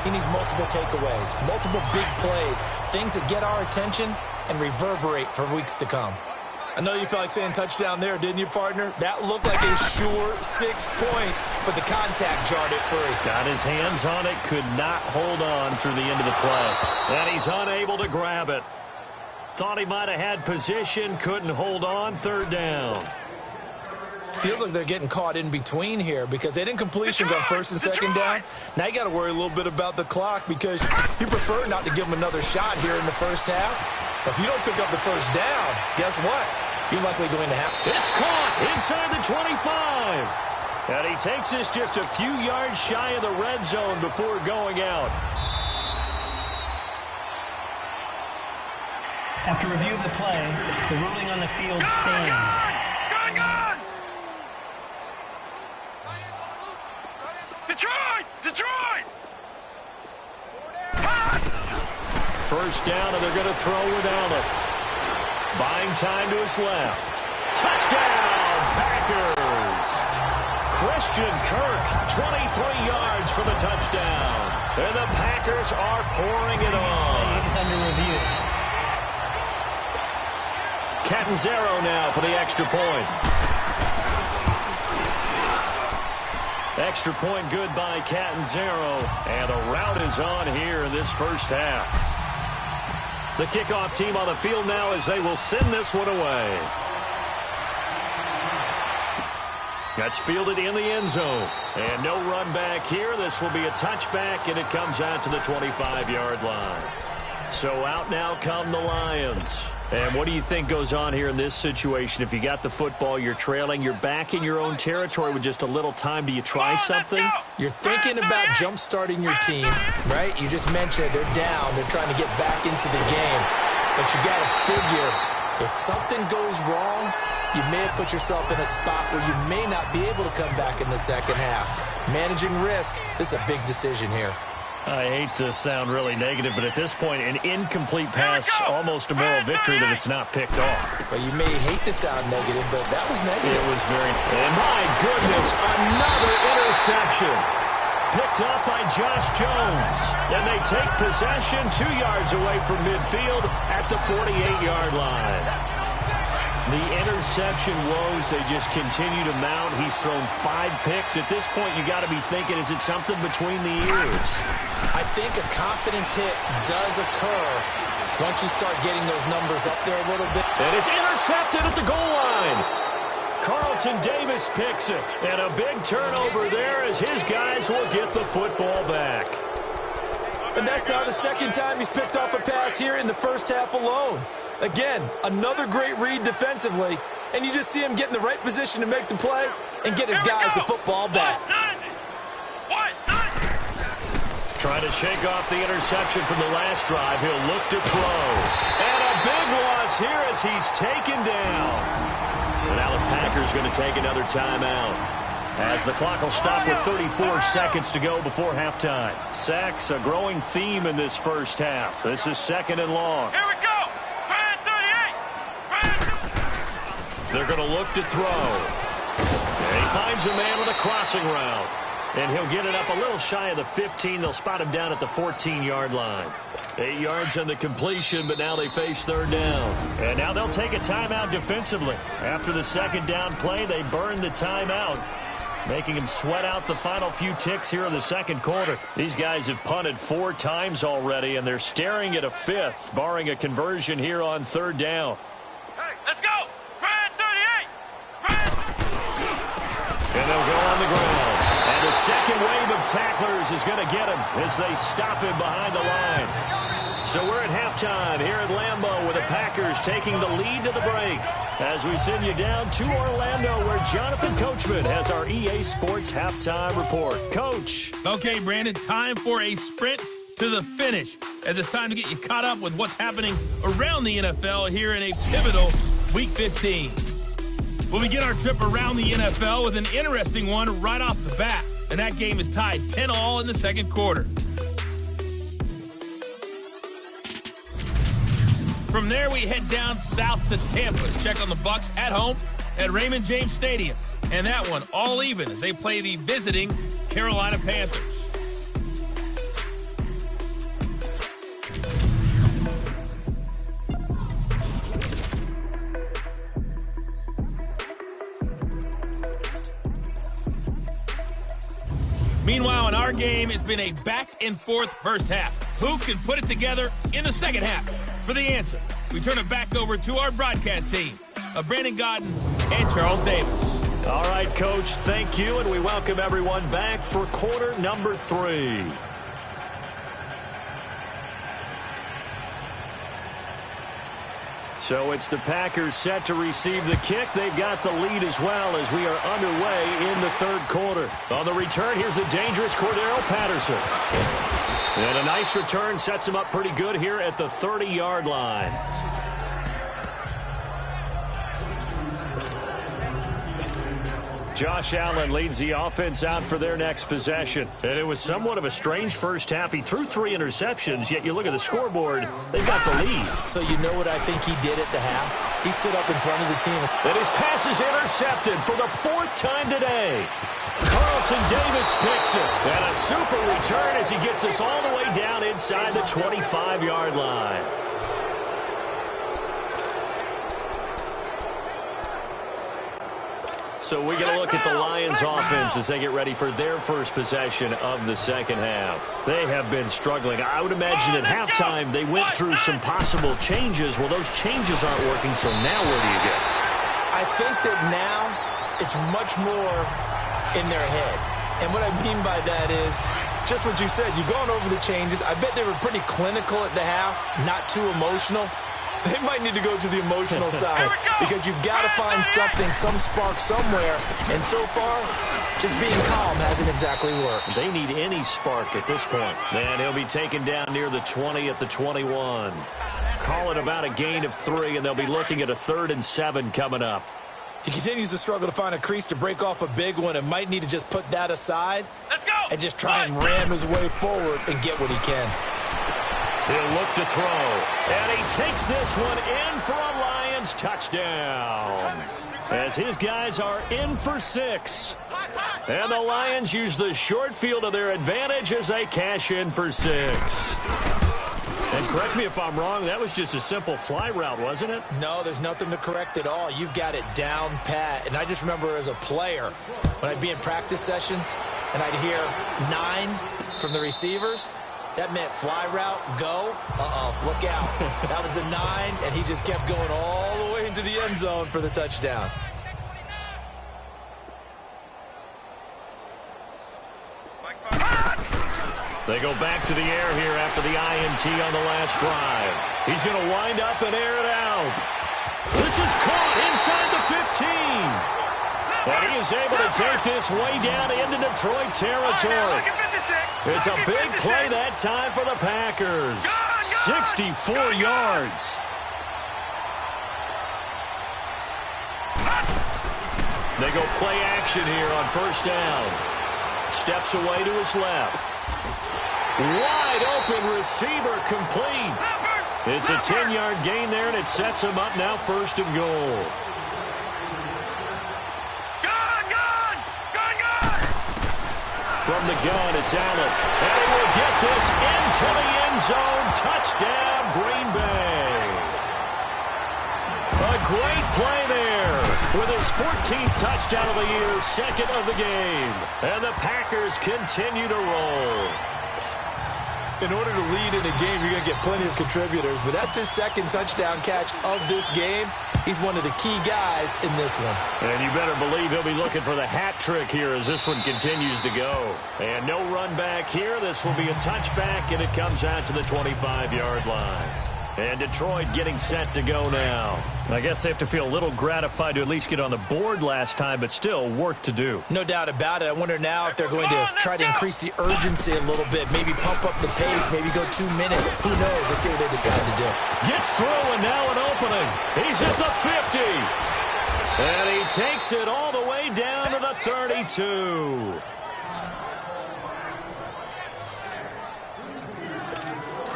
he needs multiple takeaways, multiple big plays, things that get our attention and reverberate for weeks to come. I know you felt like saying touchdown there, didn't you, partner? That looked like a sure 6 points, but the contact jarred it free. Got his hands on it, could not hold on through the end of the play. And he's unable to grab it. Thought he might have had position, couldn't hold on, 3rd down. Feels like they're getting caught in between here because they didn't completions on 1st and 2nd down. Now you got to worry a little bit about the clock because you prefer not to give them another shot here in the 1st half. But if you don't pick up the 1st down, guess what? You're likely going to have... It's caught inside the 25. And he takes this just a few yards shy of the red zone before going out. After review of the play, the ruling on the field stands. Going on! Detroit! Detroit! 1st down, and they're going to throw without it. Buying time to his left. Touchdown, Packers! Christian Kirk, 23 yards for the touchdown. And the Packers are pouring it on. It is under review. Catanzaro now for the extra point. Extra point good by Catanzaro. And the route is on here in this 1st half. The kickoff team on the field now as they will send this one away. That's fielded in the end zone. And no run back here. This will be a touchback, and it comes out to the 25-yard line. So out now come the Lions. And what do you think goes on here in this situation? If you got the football, you're trailing, you're back in your own territory with just a little time. Do you try something? You're thinking about jump-starting your team, right? You just mentioned they're down. They're trying to get back into the game. But you got to figure, if something goes wrong, you may have put yourself in a spot where you may not be able to come back in the 2nd half. Managing risk, this is a big decision here. I hate to sound really negative, but at this point, an incomplete pass, almost a moral victory that it's not picked off. Well, you may hate to sound negative, but that was negative. It was very... And my goodness, another interception. Picked up by Josh Jones. And they take possession 2 yards away from midfield at the 48-yard line. The interception woes, they just continue to mount. He's thrown 5 picks. At this point, you got to be thinking, is it something between the ears? I think a confidence hit does occur once you start getting those numbers up there a little bit. And it's intercepted at the goal line. Carlton Davis picks it. And a big turnover there as his guys will get the football back. And that's now the 2nd time he's picked off a pass here in the 1st half alone. Again, another great read defensively, and you just see him get in the right position to make the play and get his guys the football back. Trying to shake off the interception from the last drive. He'll look to throw. And a big loss here as he's taken down. And now the Packers going to take another timeout, as the clock will stop with 34 seconds to go before halftime. Sacks, a growing theme in this 1st half. This is 2nd and long. Here we go. They're going to look to throw. And he finds a man with a crossing route. And he'll get it up a little shy of the 15. They'll spot him down at the 14-yard line. 8 yards on the completion, but now they face 3rd down. And now they'll take a timeout defensively. After the 2nd down play, they burn the timeout, making him sweat out the final few ticks here in the 2nd quarter. These guys have punted 4 times already, and they're staring at a 5th, barring a conversion here on 3rd down. Hey, let's go! And they'll go on the ground. And the second wave of tacklers is going to get him as they stop him behind the line. So we're at halftime here at Lambeau with the Packers taking the lead to the break. As we send you down to Orlando where Jonathan Coachman has our EA Sports halftime report. Coach. Okay, Brandon, time for a sprint to the finish, as it's time to get you caught up with what's happening around the NFL here in a pivotal Week 15. We'll begin our trip around the NFL with an interesting one right off the bat, and that game is tied 10-all in the second quarter. From there, we head down south to Tampa to check on the Bucs at home at Raymond James Stadium, and that one all even as they play the visiting Carolina Panthers. Meanwhile, in our game, it's been a back-and-forth first half. Who can put it together in the second half? For the answer, we turn it back over to our broadcast team of Brandon Godden and Charles Davis. All right, Coach, thank you, and we welcome everyone back for quarter number 3. So it's the Packers set to receive the kick. They've got the lead as well as we are underway in the third quarter. On the return, here's the dangerous Cordero Patterson. And a nice return sets him up pretty good here at the 30-yard line. Josh Allen leads the offense out for their next possession. And it was somewhat of a strange first half. He threw 3 interceptions, yet you look at the scoreboard, they've got the lead. So you know what I think he did at the half? He stood up in front of the team. And his pass is intercepted for the 4th time today. Carlton Davis picks it. And a super return as he gets us all the way down inside the 25-yard line. So we get a look at the Lions offense as they get ready for their first possession of the second half. They have been struggling. I would imagine at halftime they went through some possible changes. Well, those changes aren't working, so now where do you go? I think that now it's much more in their head. And what I mean by that is just what you said. You've gone over the changes. I bet they were pretty clinical at the half, not too emotional. They might need to go to the emotional side because you've got to find something, some spark somewhere. And so far, just being calm hasn't exactly worked. They need any spark at this point. And he'll be taken down near the 20 at the 21. Call it about a gain of 3, and they'll be looking at a 3rd and 7 coming up. He continues to struggle to find a crease to break off a big one and might need to just put that aside and just try and ram his way forward and get what he can. He'll look to throw, and he takes this one in for a Lions touchdown. As his guys are in for 6. And the Lions use the short field to their advantage as they cash in for 6. And correct me if I'm wrong, that was just a simple fly route, wasn't it? No, there's nothing to correct at all. You've got it down pat. And I just remember as a player, when I'd be in practice sessions and I'd hear 9 from the receivers, that meant fly route, go. Look out. That was the 9, and he just kept going all the way into the end zone for the touchdown. They go back to the air here after the INT on the last drive. He's going to wind up and air it out. This is caught inside the 15. And he is able to take this way down into Detroit territory. It's a big play that time for the Packers. 64 yards. They go play action here on first down. Steps away to his left. Wide open receiver complete. It's a 10-yard gain there, and it sets him up now 1st and goal. From the gun, it's Allen. And he will get this into the end zone. Touchdown, Green Bay. A great play there with his 14th touchdown of the year, 2nd of the game. And the Packers continue to roll. In order to lead in a game, you're going to get plenty of contributors, but that's his second touchdown catch of this game. He's one of the key guys in this one. And you better believe he'll be looking for the hat trick here as this one continues to go. And no run back here. This will be a touchback, and it comes out to the 25-yard line. And Detroit getting set to go now. I guess they have to feel a little gratified to at least get on the board last time, but still work to do. No doubt about it. I wonder now if they're going to try to increase the urgency a little bit, maybe pump up the pace, maybe go 2 minutes. Who knows? Let's see what they decide to do. Gets through, and now an opening. He's at the 50. And he takes it all the way down to the 32.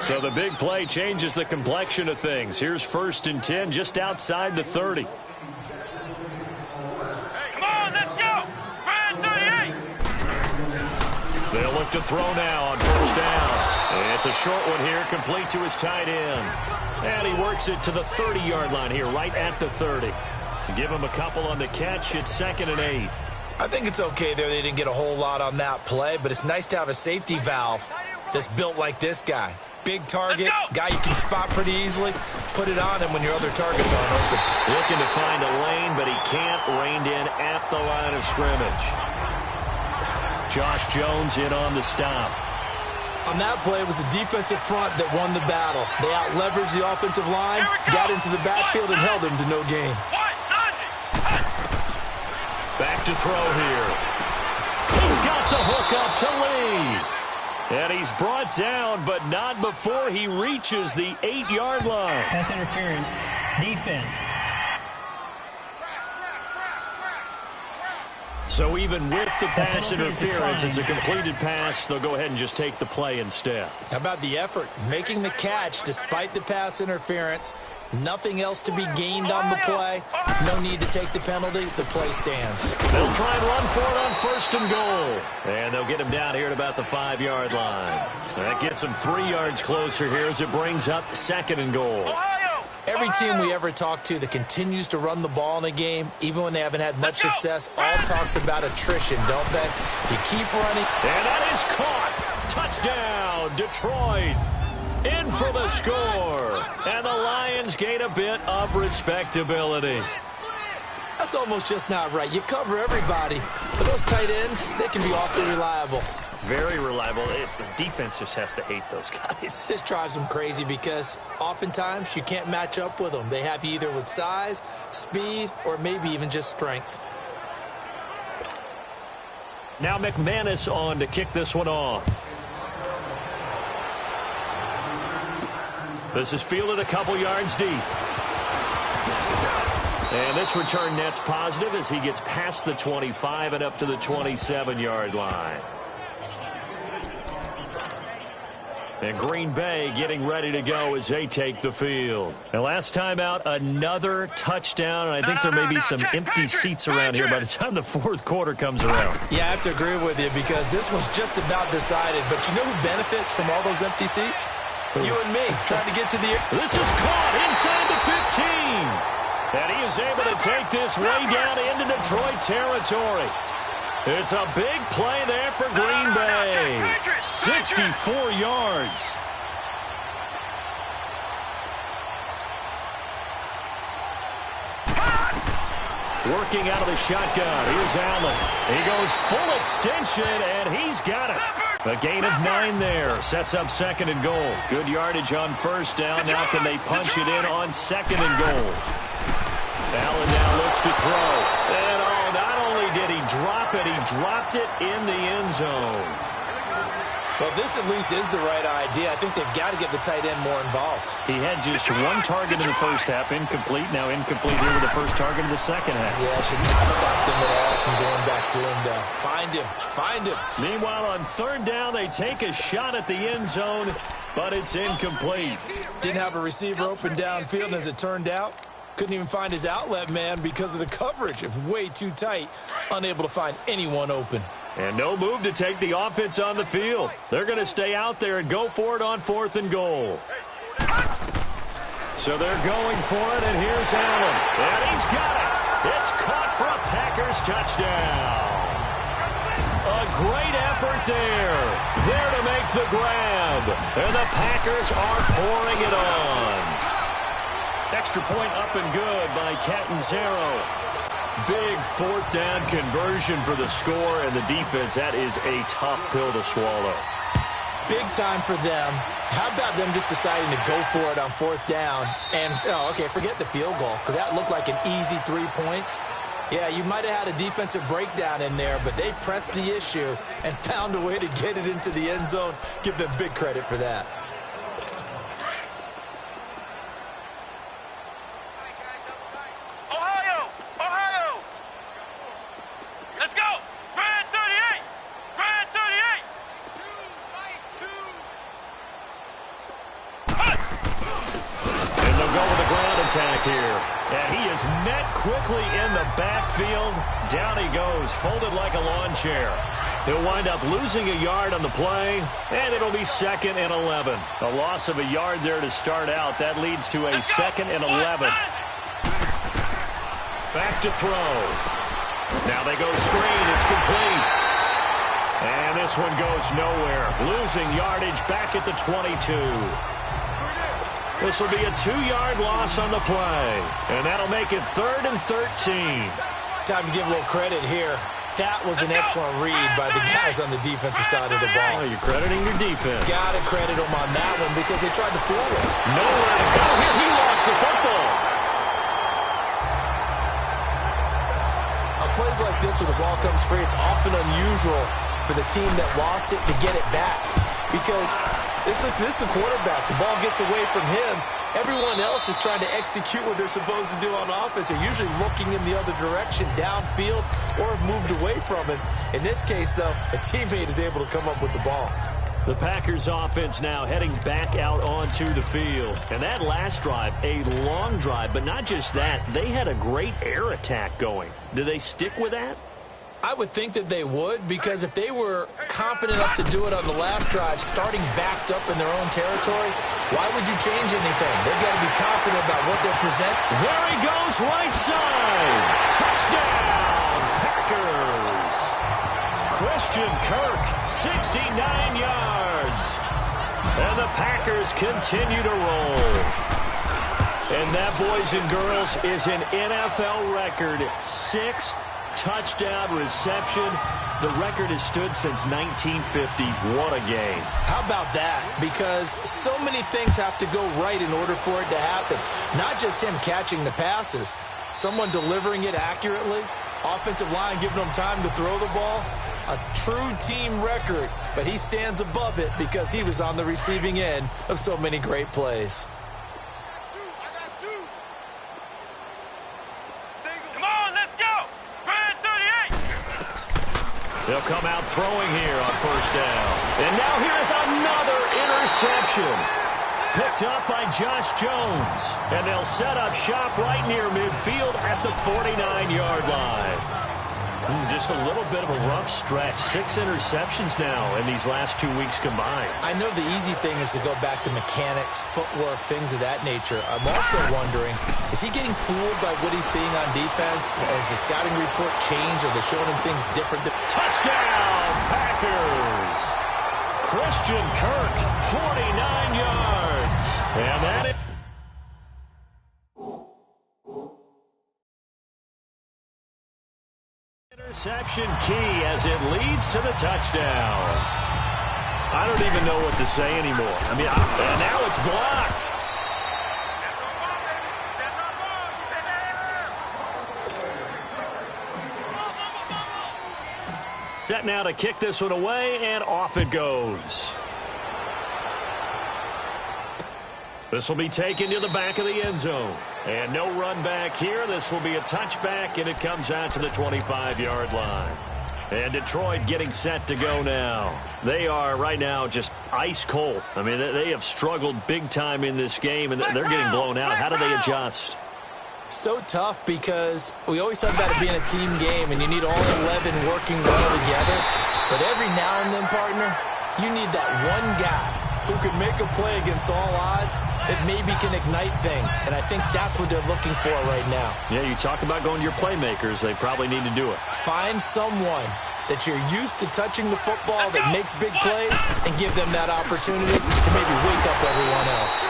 So the big play changes the complexion of things. Here's 1st and 10 just outside the 30. Come on, let's go. Brand 38. They'll look to throw now on 1st down. It's a short one here, complete to his tight end. And he works it to the 30-yard line here, right at the 30. Give him a couple on the catch. It's 2nd and 8. I think it's okay there. They didn't get a whole lot on that play, but it's nice to have a safety valve that's built like this guy. Big target, guy you can spot pretty easily. Put it on him when your other targets aren't open. Looking to find a lane, but he can't. Reined in at the line of scrimmage. Josh Jones in on the stop. On that play, it was the defensive front that won the battle. They out-leveraged the offensive line, got into the backfield, and held him to no gain. Back to throw here. He's got the hook up to lead. And he's brought down, but not before he reaches the 8-yard line. Pass interference. Defense. So even with the pass interference, it's a completed pass. They'll go ahead and just take the play instead. How about the effort? Making the catch despite the pass interference. Nothing else to be gained on the play. No need to take the penalty. The play stands. They'll try and run for it on 1st and goal. And they'll get him down here at about the 5-yard line. That gets him 3 yards closer here as it brings up 2nd and goal. Every team we ever talk to that continues to run the ball in a game, even when they haven't had much success, all talks about attrition, don't they? You keep running. And that is caught. Touchdown, Detroit. In for the score. And the Lions gain a bit of respectability. That's almost just not right. You cover everybody. But those tight ends, they can be awfully reliable. Very reliable. Defense just has to hate those guys. This drives them crazy because oftentimes you can't match up with them. They have you either with size, speed, or maybe even just strength. Now McManus on to kick this one off. This is fielded a couple yards deep. And this return net's positive as he gets past the 25 and up to the 27-yard line. And Green Bay getting ready to go as they take the field. And last time out, another touchdown. And I think there may be some empty seats around here by the time the 4th quarter comes around. Yeah, I have to agree with you because this one's just about decided. But you know who benefits from all those empty seats? You and me, trying to get to the... This is caught inside the 15. And he is able to take this way down into Detroit territory. It's a big play there for Green Bay. 64 yards. Working out of the shotgun. Here's Allen. He goes full extension, and he's got it. A gain of 9 there. Sets up 2nd and goal. Good yardage on 1st down. Now can they punch it in on 2nd and goal? Allen now looks to throw. And not only did he drop it, he dropped it in the end zone. Well, this at least is the right idea. I think they've got to get the tight end more involved. He had just 1 target in the 1st half, incomplete. Now incomplete here with the 1st target of the 2nd half. Yeah, should not stop them at all from going back to him to find him. Find him. Meanwhile, on 3rd down, they take a shot at the end zone, but it's incomplete. Didn't have a receiver open downfield, and as it turned out, couldn't even find his outlet man because of the coverage. It was way too tight, unable to find anyone open. And no move to take the offense on the field. They're going to stay out there and go for it on 4th and goal. So they're going for it, and here's Allen. And he's got it. It's caught for a Packers touchdown. A A great effort there. There to make the grab. And the Packers are pouring it on. Extra point up and good by Catanzaro. Big fourth down conversion for the score and the defense. That is a tough pill to swallow. Big time for them. How about them just deciding to go for it on fourth down? And, okay, forget the field goal, because that looked like an easy 3 points. Yeah, you might have had a defensive breakdown in there, but they pressed the issue and found a way to get it into the end zone. Give them big credit for that. Here. And he is met quickly in the backfield. Down he goes, folded like a lawn chair. He'll wind up losing a yard on the play, and it'll be 2nd and 11. A loss of a yard there to start out. That leads to a 2nd and 11. Back to throw. Now they go screen. It's complete. And this one goes nowhere. Losing yardage back at the 22. This will be a 2-yard loss on the play. And that'll make it 3rd and 13. Time to give a little credit here. That was an excellent read by the guys on the defensive side of the ball. Oh, you're crediting your defense. Got to credit them on that one because they tried to fool him. Nowhere to go here. He lost the football. On plays like this where the ball comes free, it's often unusual for the team that lost it to get it back. Because this is the quarterback. The ball gets away from him. Everyone else is trying to execute what they're supposed to do on offense. They're usually looking in the other direction, downfield, or have moved away from it. In this case, though, a teammate is able to come up with the ball. The Packers offense now heading back out onto the field. And that last drive, a long drive, but not just that. They had a great air attack going. Do they stick with that? I would think that they would, because if they were confident enough to do it on the last drive, starting backed up in their own territory, why would you change anything? They've got to be confident about what they'll present. There he goes, right side. Touchdown, Packers. Christian Kirk, 69 yards. And the Packers continue to roll. And that, boys and girls, is an NFL record 6th touchdown reception. The record has stood since 1950. What a game. How about that? Because so many things have to go right in order for it to happen. Not just him catching the passes. Someone delivering it accurately. Offensive line giving them time to throw the ball. A true team record. But he stands above it because he was on the receiving end of so many great plays. They'll come out throwing here on 1st down. And now here's another interception. Picked up by Josh Jones. And they'll set up shop right near midfield at the 49-yard line. Just a little bit of a rough stretch. 6 interceptions now in these last 2 weeks combined. I know the easy thing is to go back to mechanics, footwork, things of that nature. I'm also wondering, is he getting fooled by what he's seeing on defense? Has the scouting report changed? Are they showing him things different? Touchdown, Packers! Christian Kirk, 49 yards. And that is... Interception key as it leads to the touchdown. I don't even know what to say anymore. And now it's blocked. Set now to kick this one away, and off it goes. This will be taken to the back of the end zone. And no run back here. This will be a touchback, and it comes out to the 25-yard line. And Detroit getting set to go now. They are right now just ice cold. They have struggled big time in this game, and they're getting blown out. How do they adjust? So tough because we always talk about it being a team game, and you need all 11 working well together. But every now and then, partner, you need that one guy who can make a play against all odds that maybe can ignite things. And I think that's what they're looking for right now. Yeah, you talk about going to your playmakers. They probably need to do it. Find someone that you're used to touching the football that makes big plays and give them that opportunity to maybe wake up everyone else.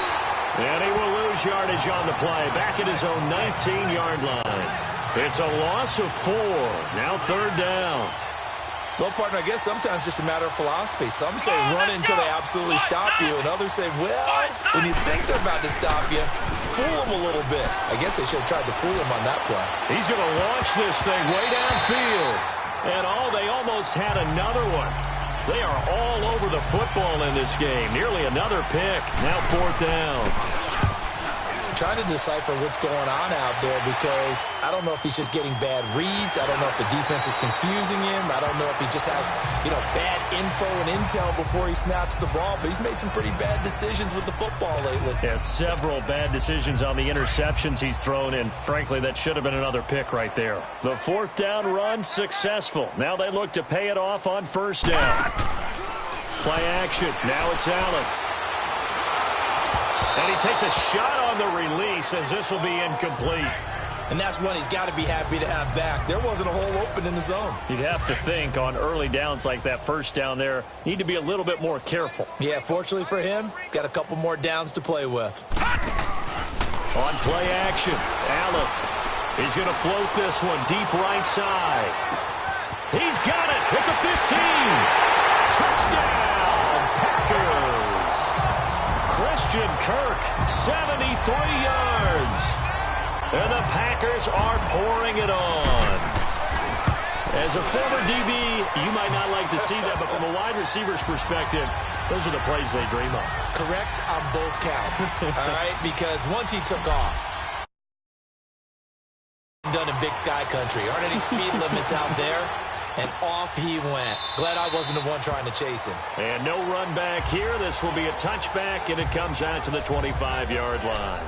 And he will lose yardage on the play, back at his own 19-yard line. It's a loss of 4. Now third down. Well, partner, I guess sometimes it's just a matter of philosophy. Some say run until they absolutely stop you, and others say, well, when you think they're about to stop you, fool them a little bit. I guess they should have tried to fool him on that play. He's going to launch this thing way downfield. And they almost had another one. They are all over the football in this game. Nearly another pick. Now fourth down. Trying to decipher what's going on out there because I don't know if he's just getting bad reads. I don't know if the defense is confusing him. I don't know if he just has, bad info and intel before he snaps the ball. But he's made some pretty bad decisions with the football lately. Yeah, several bad decisions on the interceptions he's thrown, and frankly, that should have been another pick right there. The fourth down run successful. Now they look to pay it off on first down. Play action. Now it's Allen. And he takes a shot on the release as this will be incomplete. And that's one he's got to be happy to have back. There wasn't a hole open in the zone. You'd have to think on early downs like that first down there, need to be a little bit more careful. Yeah, fortunately for him, got a couple more downs to play with. On play action, Allen. He's going to float this one deep right side. He's got it at the 15. Touchdown, Packers. Christian Kirk, 73 yards. And the Packers are pouring it on. As a former DB, you might not like to see that, but from a wide receiver's perspective, those are the plays they dream of. Correct on both counts, all right? Because once he took off, done in Big Sky Country. Aren't any speed limits out there? And off he went. Glad I wasn't the one trying to chase him. And no run back here. This will be a touchback, and it comes out to the 25-yard line.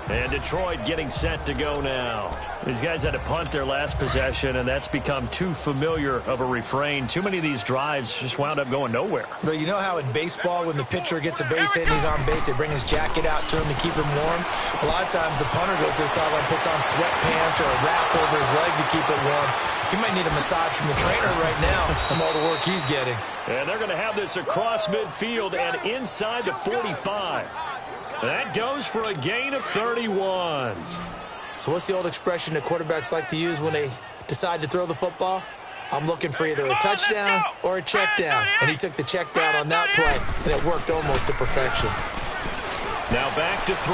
And Detroit getting set to go now. These guys had to punt their last possession, and that's become too familiar of a refrain. Too many of these drives just wound up going nowhere. But you know how in baseball, when the pitcher gets a base hit and he's on base, they bring his jacket out to him to keep him warm? A lot of times the punter goes to the sideline, puts on sweatpants or a wrap over his leg to keep it warm. He might need a massage from the trainer right now from all the work he's getting. And they're going to have this across midfield and inside the 45. That goes for a gain of 31. So what's the old expression that quarterbacks like to use when they decide to throw the football? I'm looking for either a touchdown or a check down. And he took the check down on that play, and it worked almost to perfection. Now back to throw.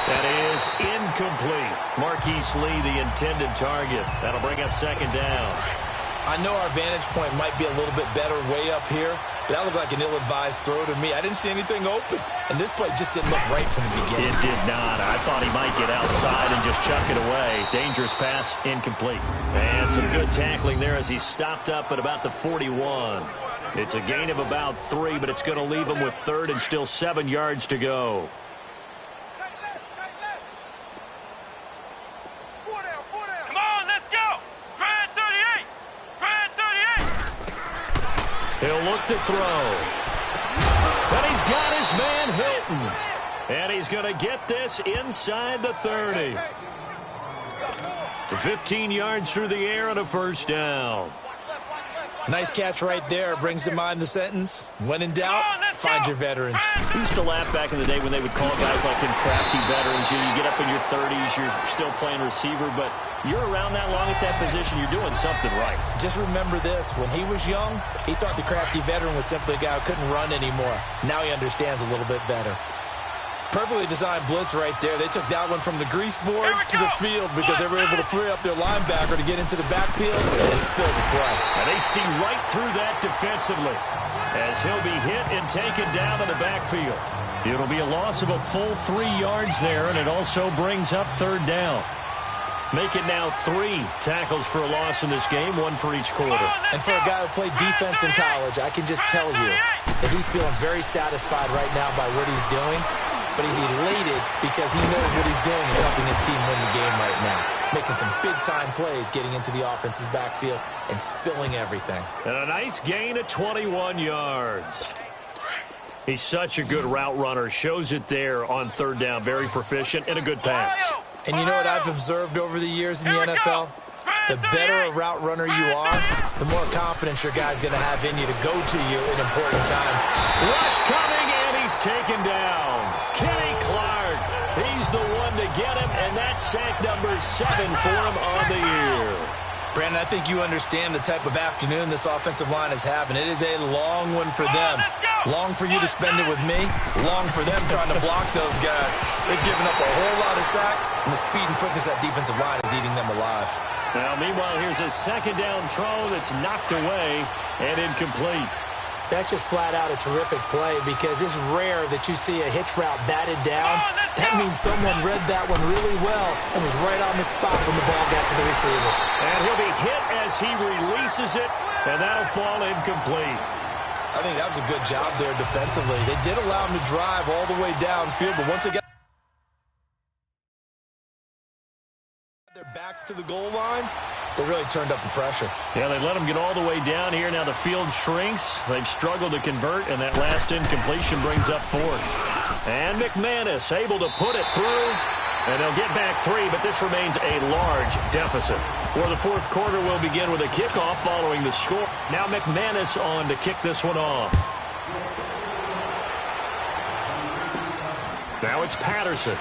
That is incomplete. Marquise Lee, the intended target. That'll bring up second down. I know our vantage point might be a little bit better way up here, but that looked like an ill-advised throw to me. I didn't see anything open, and this play just didn't look right from the beginning. It did not. I thought he might get outside and just chuck it away. Dangerous pass, incomplete. And some good tackling there as he stopped up at about the 41. It's a gain of about 3, but it's going to leave him with third and still 7 yards to go. He'll look to throw. But he's got his man Hilton. And he's going to get this inside the 30. 15 yards through the air and a first down. Nice catch right there. Brings to mind the sentence, when in doubt, find your veterans. I used to laugh back in the day when they would call guys like him crafty veterans. You get up in your 30s, you're still playing receiver, but you're around that long at that position, you're doing something right. Just remember this. When he was young, he thought the crafty veteran was simply a guy who couldn't run anymore. Now he understands a little bit better. Perfectly designed blitz right there. They took that one from the grease board to the field because they were able to free up their linebacker to get into the backfield and spill the play. And they see right through that defensively as he'll be hit and taken down in the backfield. It'll be a loss of a full 3 yards there, and it also brings up third down. Make it now 3 tackles for a loss in this game, 1 for each quarter. And for a guy who played defense in college, I can just tell you that he's feeling very satisfied right now by what he's doing. But he's elated because he knows what he's doing is helping his team win the game right now. Making some big-time plays, getting into the offense's backfield and spilling everything. And a nice gain of 21 yards. He's such a good route runner. Shows it there on third down. Very proficient and a good pass. And you know what I've observed over the years in the NFL? the better a route runner you are, the more confidence your guy's going to have in you to go to you in important times. Rush coming, and he's taken down. Kenny Clark, he's the one to get him, and that's sack number 7 for him on the year. Brandon, I think you understand the type of afternoon this offensive line is having. It is a long one for them. Long for you to spend it with me. Long for them trying to block those guys. They've given up a whole lot of sacks, and the speed and quickness of that defensive line is eating them alive. Now, meanwhile, here's a second down throw that's knocked away and incomplete. That's just flat out a terrific play because it's rare that you see a hitch route batted down. That means someone read that one really well and was right on the spot when the ball got to the receiver. And he'll be hit as he releases it, and that'll fall incomplete. I think that was a good job there defensively. They did allow him to drive all the way downfield, but once they got their backs to the goal line, they really turned up the pressure. Yeah, they let them get all the way down here. Now the field shrinks. They've struggled to convert, and that last incompletion brings up 4th. And McManus able to put it through, and they'll get back 3, but this remains a large deficit. For the 4th quarter, will begin with a kickoff following the score. Now McManus on to kick this one off. Now it's Patterson.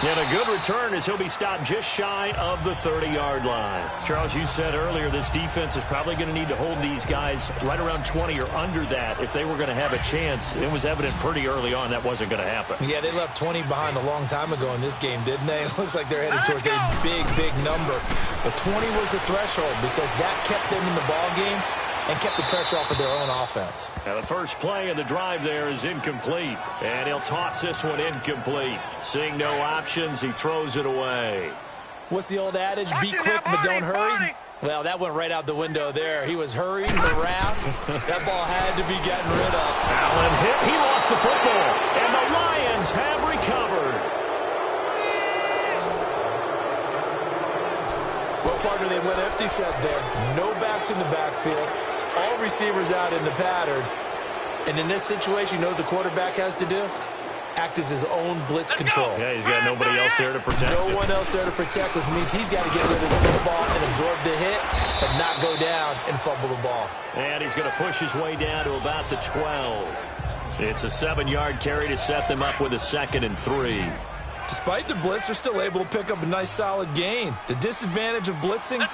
And a good return as he'll be stopped just shy of the 30-yard line. Charles, you said earlier this defense is probably going to need to hold these guys right around 20 or under that if they were going to have a chance. It was evident pretty early on that wasn't going to happen. Yeah, they left 20 behind a long time ago in this game, didn't they? It looks like they're headed towards a big, big number. But 20 was the threshold because that kept them in the ball game and kept the pressure off of their own offense. Now the first play of the drive there is incomplete, and he'll toss this one incomplete. Seeing no options, he throws it away. What's the old adage? Be quick, but don't hurry. Well, that went right out the window there. He was hurried, harassed. That ball had to be gotten rid of. Allen hit. He lost the football, and the Lions have recovered. Well, partner, they went empty set there. No backs in the backfield. All receivers out in the pattern. And in this situation, you know what the quarterback has to do? Act as his own blitz control. Yeah, he's got nobody else there to protect him. No one else there to protect, which means he's got to get rid of the football and absorb the hit and not go down and fumble the ball. And he's going to push his way down to about the 12. It's a 7-yard carry to set them up with a 2nd and 3. Despite the blitz, they're still able to pick up a nice solid gain. The disadvantage of blitzing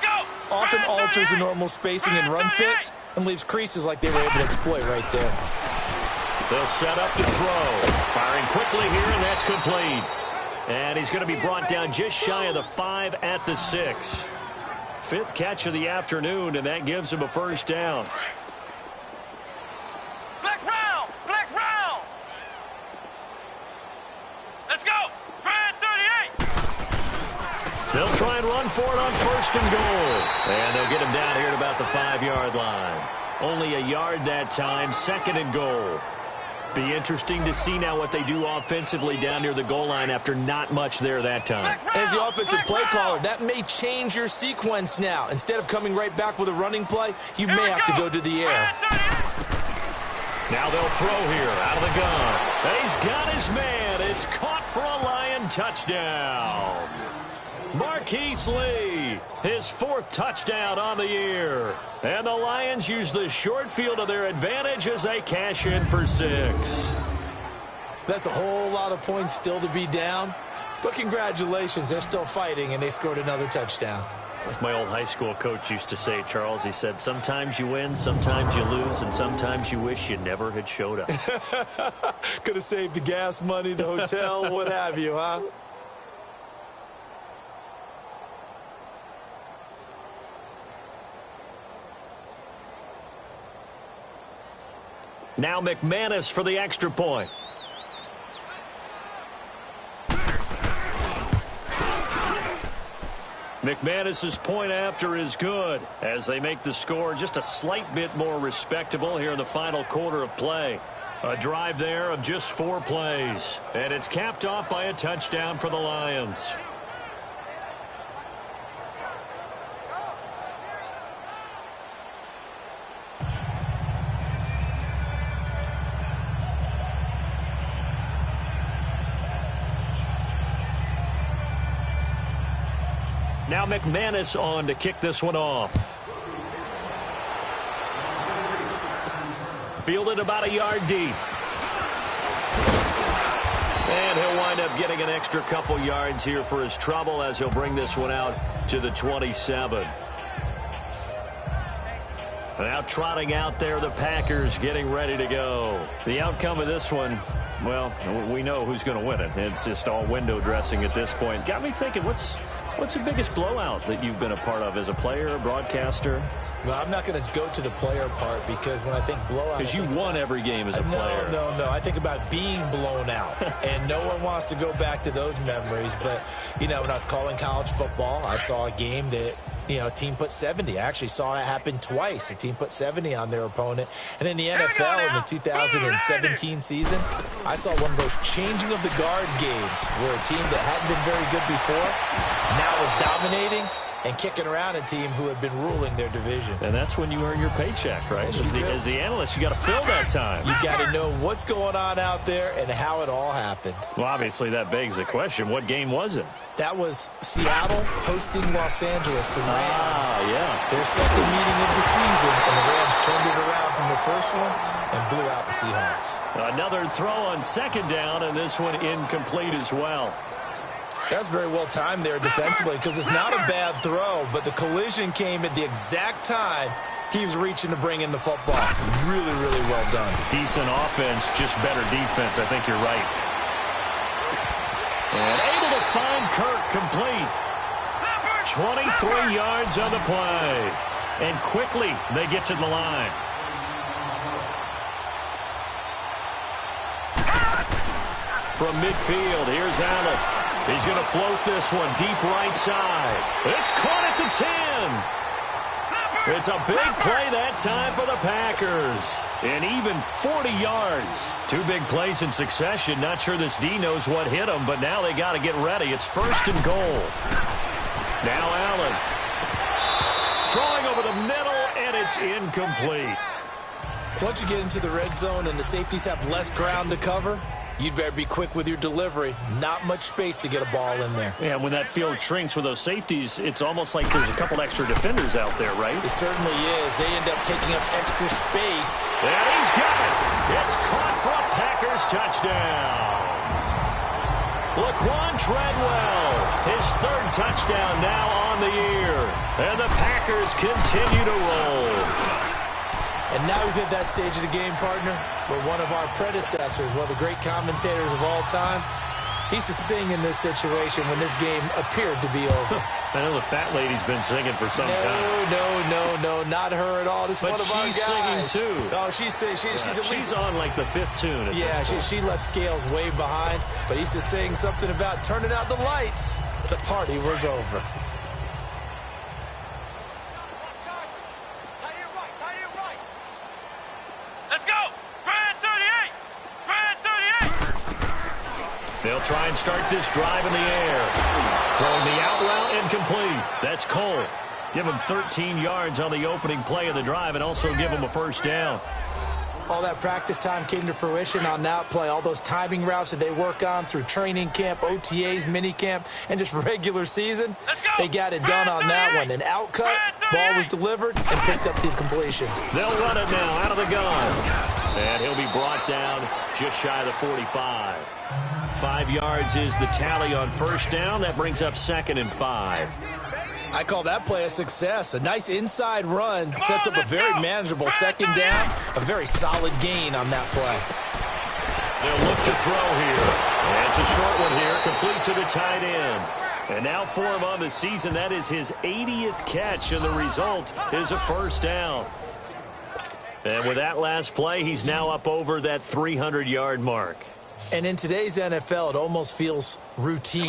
often alters the normal spacing and run fits and leaves creases like they were able to exploit right there. They'll set up to throw. Firing quickly here, and that's complete. And he's going to be brought down just shy of the 5 at the 6. 5th catch of the afternoon, and that gives him a first down. Flex round! Flex round! Let's go! Grand 38! They'll try and run for it on 1st and goal. And they'll get him down here at about the 5-yard line. Only a yard that time, 2nd and goal. Be interesting to see now what they do offensively down near the goal line after not much there that time. As the offensive play caller, that may change your sequence now. Instead of coming right back with a running play, you may have to go to the air. Now they'll throw here out of the gun. And he's got his man. It's caught for a Lion touchdown. Marquise Lee, his 4th touchdown on the year. And the Lions use the short field to their advantage as they cash in for 6. That's a whole lot of points still to be down. But congratulations, they're still fighting, and they scored another touchdown. Like my old high school coach used to say, Charles, he said, sometimes you win, sometimes you lose, and sometimes you wish you never had showed up. Could have saved the gas money, the hotel, what have you, huh? Now McManus for the extra point. McManus's point after is good as they make the score just a slight bit more respectable here in the final quarter of play. A drive there of just 4 plays, and it's capped off by a touchdown for the Lions. Now McManus on to kick this one off. Fielded about a yard deep. And he'll wind up getting an extra couple yards here for his trouble as he'll bring this one out to the 27. Now trotting out there, the Packers getting ready to go. The outcome of this one, well, we know who's going to win it. It's just all window dressing at this point. Got me thinking, what's the biggest blowout that you've been a part of as a player, a broadcaster? Well, I'm not going to go to the player part because when I think blowout... Because you won every game as a player. No. I think about being blown out. And no one wants to go back to those memories. But, you know, when I was calling college football, I saw a game that, you know, a team put 70. I actually saw it happen twice. A team put 70 on their opponent. And in the NFL, in the 2017 season, I saw one of those changing of the guard games where a team that hadn't been very good before now was dominating and kicking around a team who had been ruling their division. And that's when you earn your paycheck, right? As the analyst, you got to fill that time. You got to know what's going on out there and how it all happened. Well, obviously, that begs the question, what game was it? That was Seattle hosting Los Angeles, the Rams. Yeah. Their second meeting of the season, and the Rams turned it around from the first one and blew out the Seahawks. Another throw on second down, and this one incomplete as well. That's very well timed there defensively because it's not a bad throw, but the collision came at the exact time he was reaching to bring in the football. Really, really well done. Decent offense, just better defense. I think you're right. And able to find Kirk complete. 23 yards on the play. And quickly they get to the line. From midfield, here's Allen. He's going to float this one deep right side. It's caught at the 10. It's a big play that time for the Packers. And even 40 yards. Two big plays in succession. Not sure this D knows what hit him, but now they got to get ready. It's first and goal. Now Allen. Throwing over the middle, and it's incomplete. Once you get into the red zone and the safeties have less ground to cover, you'd better be quick with your delivery. Not much space to get a ball in there. Yeah, when that field shrinks with those safeties, it's almost like there's a couple extra defenders out there, right? It certainly is. They end up taking up extra space. And he's got it. It's caught for a Packers touchdown. Laquan Treadwell, his third touchdown now on the year. And the Packers continue to roll. And now we've hit that stage of the game, partner, where one of our predecessors, one of the great commentators of all time, he used to sing in this situation when this game appeared to be over. I know the fat lady's been singing for some time. No, not her at all. This is one of our guys. But she's singing, too. Oh, she's at least... She's on, like, the fifth tune. Yeah, she left Scales way behind, but he used to sing something about turning out the lights. The party was over. They'll try and start this drive in the air. Throwing the out route incomplete. That's Cole. Give him 13 yards on the opening play of the drive and also give him a first down. All that practice time came to fruition on that play. All those timing routes that they work on through training camp, OTAs, minicamp, and just regular season, they got it done on that one. An out cut, ball was delivered, and picked up the completion. They'll run it now out of the gun. And he'll be brought down just shy of the 45. 5 yards is the tally on first down. That brings up 2nd and 5. I call that play a success. A nice inside run sets up a very manageable second down. A very solid gain on that play. They'll look to throw here. And it's a short one here, complete to the tight end. And now for him on the season, that is his 80th catch, and the result is a first down. And with that last play, he's now up over that 300-yard mark. And in today's NFL, it almost feels routine.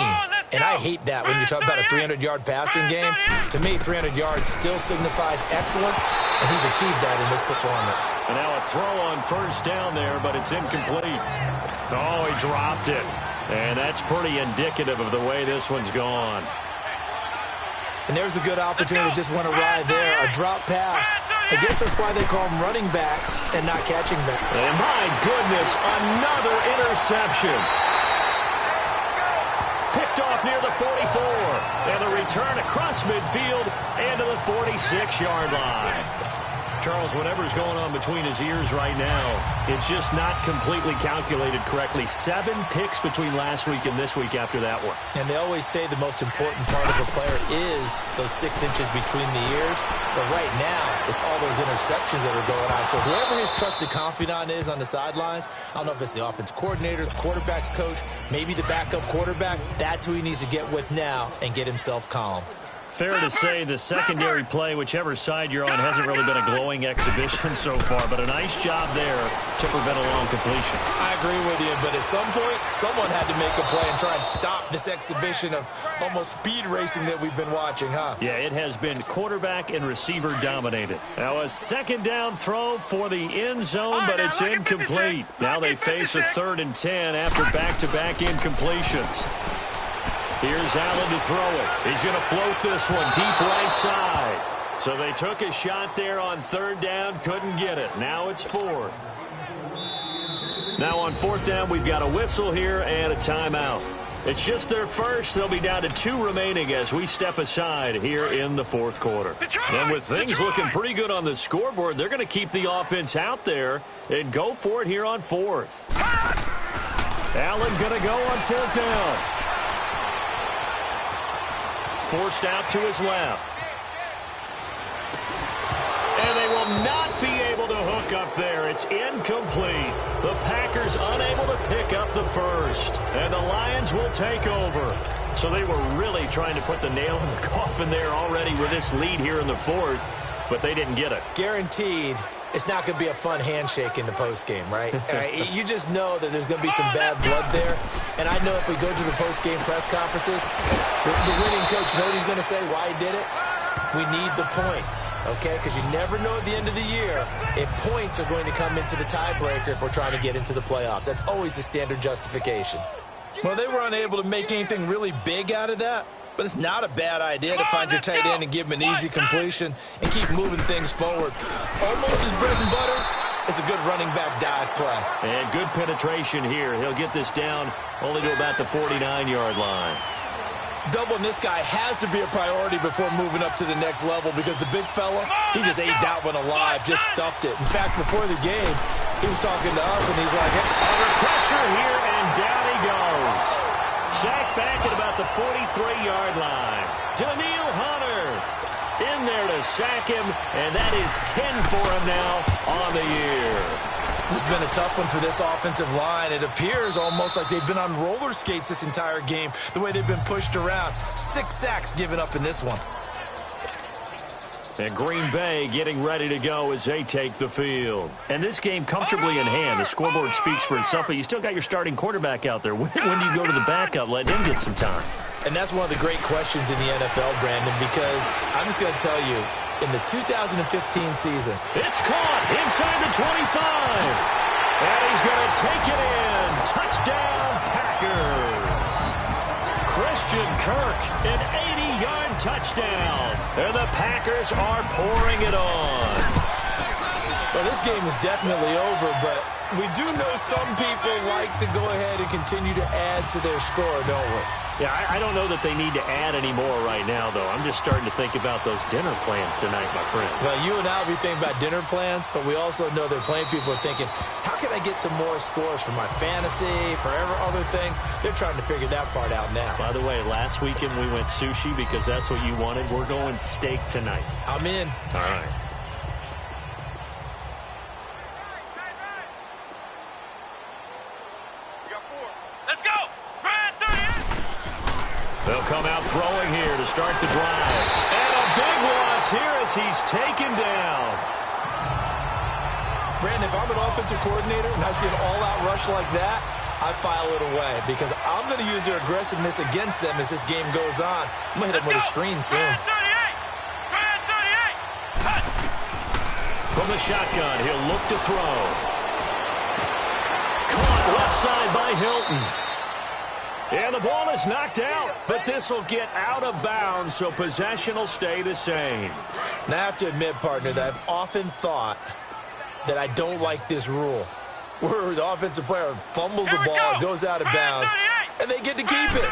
And I hate that when you talk about a 300-yard passing game. To me, 300 yards still signifies excellence, and he's achieved that in this performance. And now a throw on first down there, but it's incomplete. Oh, he dropped it. And that's pretty indicative of the way this one's gone. And there's a good opportunity to just want to ride there. A drop pass. I guess that's why they call them running backs and not catching back. And my goodness, another interception. Picked off near the 44. And the return across midfield and to the 46-yard line. Charles, whatever's going on between his ears right now, it's just not completely calculated correctly. 7 picks between last week and this week after that one. And they always say the most important part of a player is those 6 inches between the ears. But right now, it's all those interceptions that are going on. So whoever his trusted confidant is on the sidelines, I don't know if it's the offense coordinator, the quarterback's coach, maybe the backup quarterback, that's who he needs to get with now and get himself calm. Fair to say the secondary play, whichever side you're on, hasn't really been a glowing exhibition so far, but a nice job there to prevent a long completion. I agree with you, but at some point, someone had to make a play and try and stop this exhibition of almost speed racing that we've been watching, huh? Yeah, it has been quarterback and receiver dominated. Now a second down throw for the end zone, but it's incomplete. Now they face a 3rd and 10 after back-to-back incompletions. Here's Allen to throw it. He's going to float this one deep right side. So they took a shot there on 3rd down, couldn't get it. Now it's 4th. Now on 4th down, we've got a whistle here and a timeout. It's just their first. They'll be down to 2 remaining as we step aside here in the 4th quarter. And with things looking pretty good on the scoreboard, they're going to keep the offense out there and go for it here on 4th. Allen going to go on 4th down. Forced out to his left. And they will not be able to hook up there. It's incomplete. The Packers unable to pick up the first. And the Lions will take over. So they were really trying to put the nail in the coffin there already with this lead here in the 4th, but they didn't get it. Guaranteed. It's not going to be a fun handshake in the postgame, right? You just know that there's going to be some bad blood there. And I know if we go to the postgame press conferences, the winning coach, you know what he's going to say, why he did it? We need the points, okay? Because you never know at the end of the year if points are going to come into the tiebreaker if we're trying to get into the playoffs. That's always the standard justification. Well, they were unable to make anything really big out of that. But it's not a bad idea to find your tight end and give him an easy completion and keep moving things forward. Almost his bread and butter is a good running back dive play. And good penetration here. He'll get this down only to about the 49-yard line. Doubling this guy has to be a priority before moving up to the next level because the big fella, he just ate that one alive, just stuffed it. In fact, before the game, he was talking to us, and he's like, hey, under pressure here, and down he goes. Sacked back at about the 43-yard line. Daniil Hunter in there to sack him, and that is 10 for him now on the year. This has been a tough one for this offensive line. It appears almost like they've been on roller skates this entire game, the way they've been pushed around. 6 sacks given up in this one. And Green Bay getting ready to go as they take the field. And this game comfortably in hand. The scoreboard speaks for itself, but you still got your starting quarterback out there. When do you go to the backup, let him get some time? And that's one of the great questions in the NFL, Brandon, because I'm just going to tell you, in the 2015 season, it's caught inside the 25. And he's going to take it in. Touchdown, Packers. Christian Kirk, an 80-yard touchdown. And the Packers are pouring it on. Well, this game is definitely over, but we do know some people like to go ahead and continue to add to their score, don't we? Yeah, I don't know that they need to add any more right now, though. I'm just starting to think about those dinner plans tonight, my friend. Well, you and I will be thinking about dinner plans, but we also know there are plenty of people are thinking, how can I get some more scores for my fantasy, for other things? They're trying to figure that part out now. By the way, last weekend we went sushi because that's what you wanted. We're going steak tonight. I'm in. All right. They'll come out throwing here to start the drive. And a big loss here as he's taken down. Brandon, if I'm an offensive coordinator and I see an all-out rush like that, I file it away because I'm going to use their aggressiveness against them as this game goes on. I'm going to hit them with a screen soon. From the shotgun, he'll look to throw. Caught left side by Hilton. And the ball is knocked out, but this will get out of bounds, so possession will stay the same. Now, I have to admit, partner, that I've often thought that I don't like this rule, where the offensive player fumbles the ball, goes out of bounds, and they get to keep it.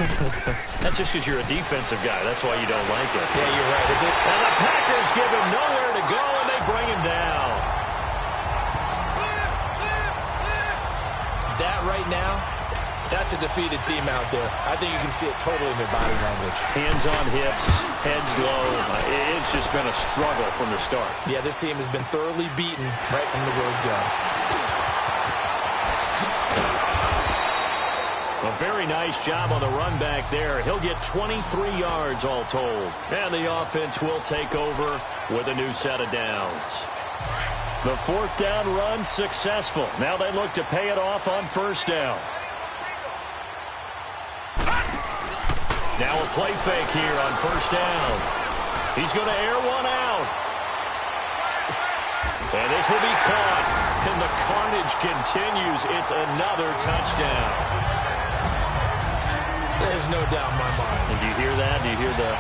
That's just because you're a defensive guy. That's why you don't like it. Yeah, you're right. Is it? And the Packers give him nowhere to go, and they bring him down. That right now, that's a defeated team out there. I think you can see it totally in their body language. Hands on hips, heads low. It's just been a struggle from the start. Yeah, this team has been thoroughly beaten right from the word go. A very nice job on the run back there. He'll get 23 yards all told. And the offense will take over with a new set of downs. The fourth down run successful. Now they look to pay it off on first down. Now a play fake here on first down. He's going to air one out. And this will be caught. And the carnage continues. It's another touchdown. There's no doubt in my mind. Do you hear that? Do you hear the...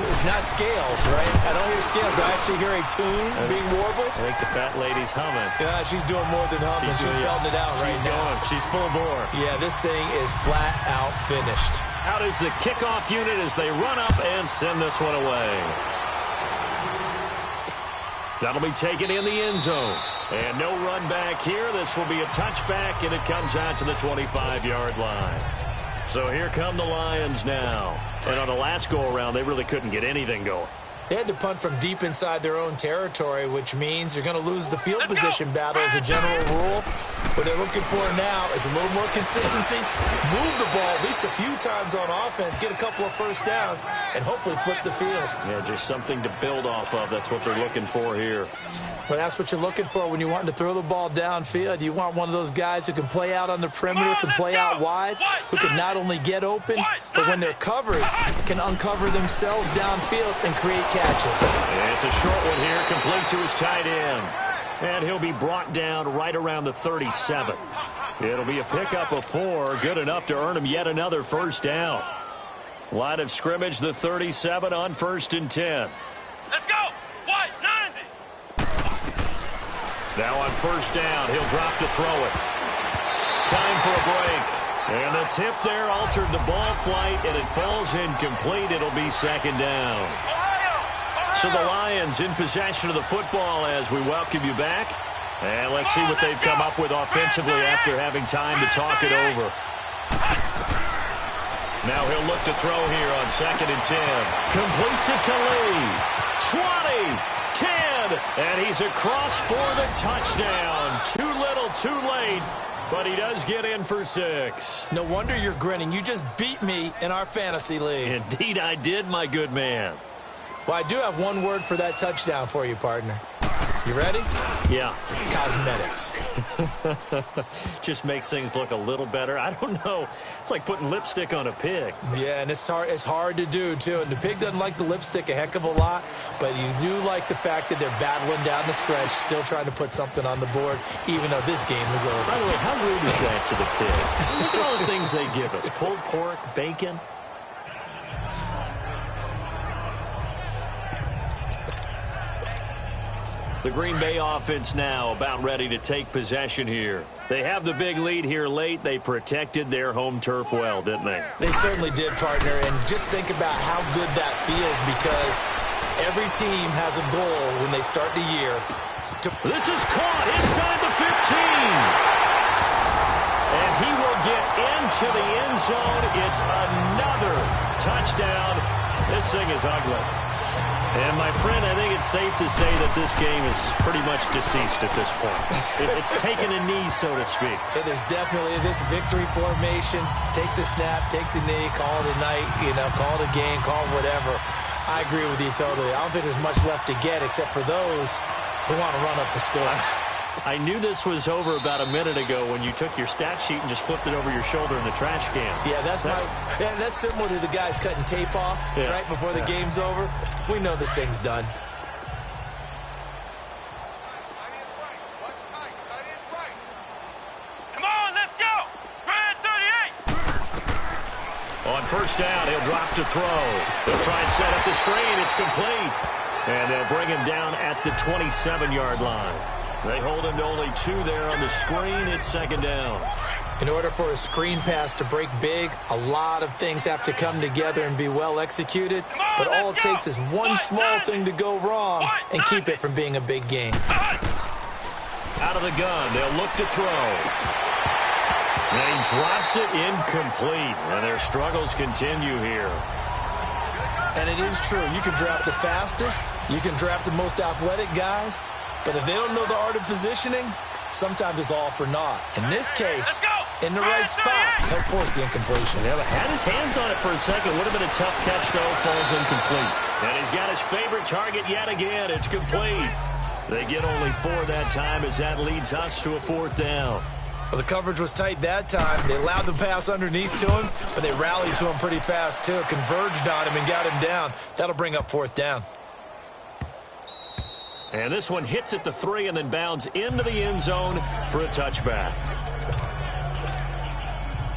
It's not scales, right? I don't hear scales. Do I actually hear a tune being warbled? I think the fat lady's humming. Yeah, she's doing more than humming. She's belting it out right now. She's going. She's full bore. Yeah, this thing is flat out finished. Out is the kickoff unit as they run up and send this one away. That'll be taken in the end zone. And no run back here. This will be a touchback, and it comes out to the 25-yard line. So here come the Lions now. And on the last go-around, they really couldn't get anything going. They had to punt from deep inside their own territory, which means you're going to lose the field position battle as a general rule. What they're looking for now is a little more consistency, move the ball at least a few times on offense, get a couple of first downs, and hopefully flip the field. Yeah, just something to build off of. That's what they're looking for here. Well, that's what you're looking for when you want to throw the ball downfield. You want one of those guys who can play out on the perimeter, can play out wide, who can not only get open, but when they're covered, can uncover themselves downfield and create catches. It's a short one here, complete to his tight end. And he'll be brought down right around the 37. It'll be a pickup of 4, good enough to earn him yet another first down. Line of scrimmage, the 37 on 1st and 10. Let's go. White 90. Now on first down, he'll drop to throw it. Time for a break. And the tip there altered the ball flight, and it falls incomplete. It'll be second down. So the Lions in possession of the football as we welcome you back. And let's see what they've come up with offensively after having time to talk it over. Now he'll look to throw here on 2nd and 10. Completes it to Lee. 20, 10, and he's across for the touchdown. Too little, too late, but he does get in for 6. No wonder you're grinning. You just beat me in our fantasy league. Indeed I did, my good man. Well, I do have one word for that touchdown for you, partner. You ready? Yeah. Cosmetics. Just makes things look a little better. I don't know. It's like putting lipstick on a pig. Yeah, and it's hard to do, too. And the pig doesn't like the lipstick a heck of a lot, but you do like the fact that they're battling down the stretch, still trying to put something on the board, even though this game is over. By the way, how rude is that to the pig? Look at all the things they give us. Pulled pork, bacon. The Green Bay offense now about ready to take possession here. They have the big lead here late. They protected their home turf well, didn't they? They certainly did, partner. And just think about how good that feels, because every team has a goal when they start the year. This is caught inside the 15. And he will get into the end zone. It's another touchdown. This thing is ugly. And, my friend, I think it's safe to say that this game is pretty much deceased at this point. It's taken a knee, so to speak. It is definitely this victory formation. Take the snap, take the knee, call it a night, call it a game, call it whatever. I agree with you totally. I don't think there's much left to get except for those who want to run up the score. I knew this was over about a minute ago when you took your stat sheet and just flipped it over your shoulder in the trash can. Yeah, that's similar to the guys cutting tape off right before the game's over. We know this thing's done. Come on, let's go. Red 38. On first down, he'll drop to throw. They'll try and set up the screen. It's complete. And they'll bring him down at the 27-yard line. They hold him to only 2 there on the screen. It's second down. In order for a screen pass to break big, a lot of things have to come together and be well executed, but all it takes is one small thing to go wrong and keep it from being a big game. Out of the gun, they'll look to throw. And he drops it incomplete, and their struggles continue here. And it is true, you can draft the fastest, you can draft the most athletic guys, but if they don't know the art of positioning, sometimes it's all for naught. In this case, in the right spot, he'll force the incompletion. Yeah, but had his hands on it for a second. Would have been a tough catch, though. Falls incomplete. And he's got his favorite target yet again. It's complete. They get only 4 that time as that leads us to a 4th down. Well, the coverage was tight that time. They allowed the pass underneath to him, but they rallied to him pretty fast, too. Converged on him and got him down. That'll bring up 4th down. And this one hits at the 3 and then bounds into the end zone for a touchback.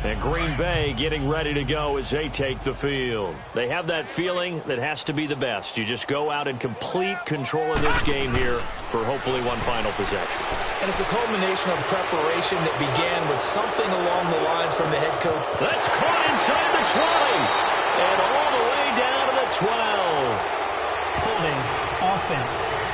And Green Bay getting ready to go as they take the field. They have that feeling that has to be the best. You just go out in complete control of this game here for hopefully one final possession. And it's a culmination of preparation that began with something along the lines from the head coach. That's caught inside the 20 and all the way down to the 12. Holding offense.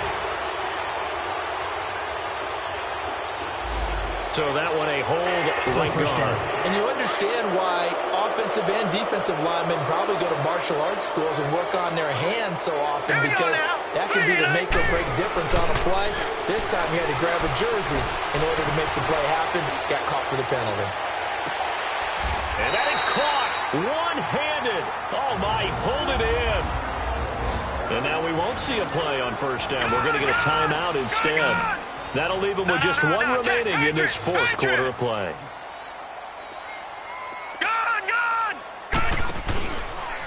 So that one a hold right guard. And you understand why offensive and defensive linemen probably go to martial arts schools and work on their hands so often, because that can be the make or break difference on a play. This time he had to grab a jersey in order to make the play happen. Got caught for the penalty. And that is caught one-handed. Oh my, he pulled it in. And now we won't see a play on 1st down. We're going to get a timeout instead. That'll leave them with just 1 remaining in this 4th quarter of play.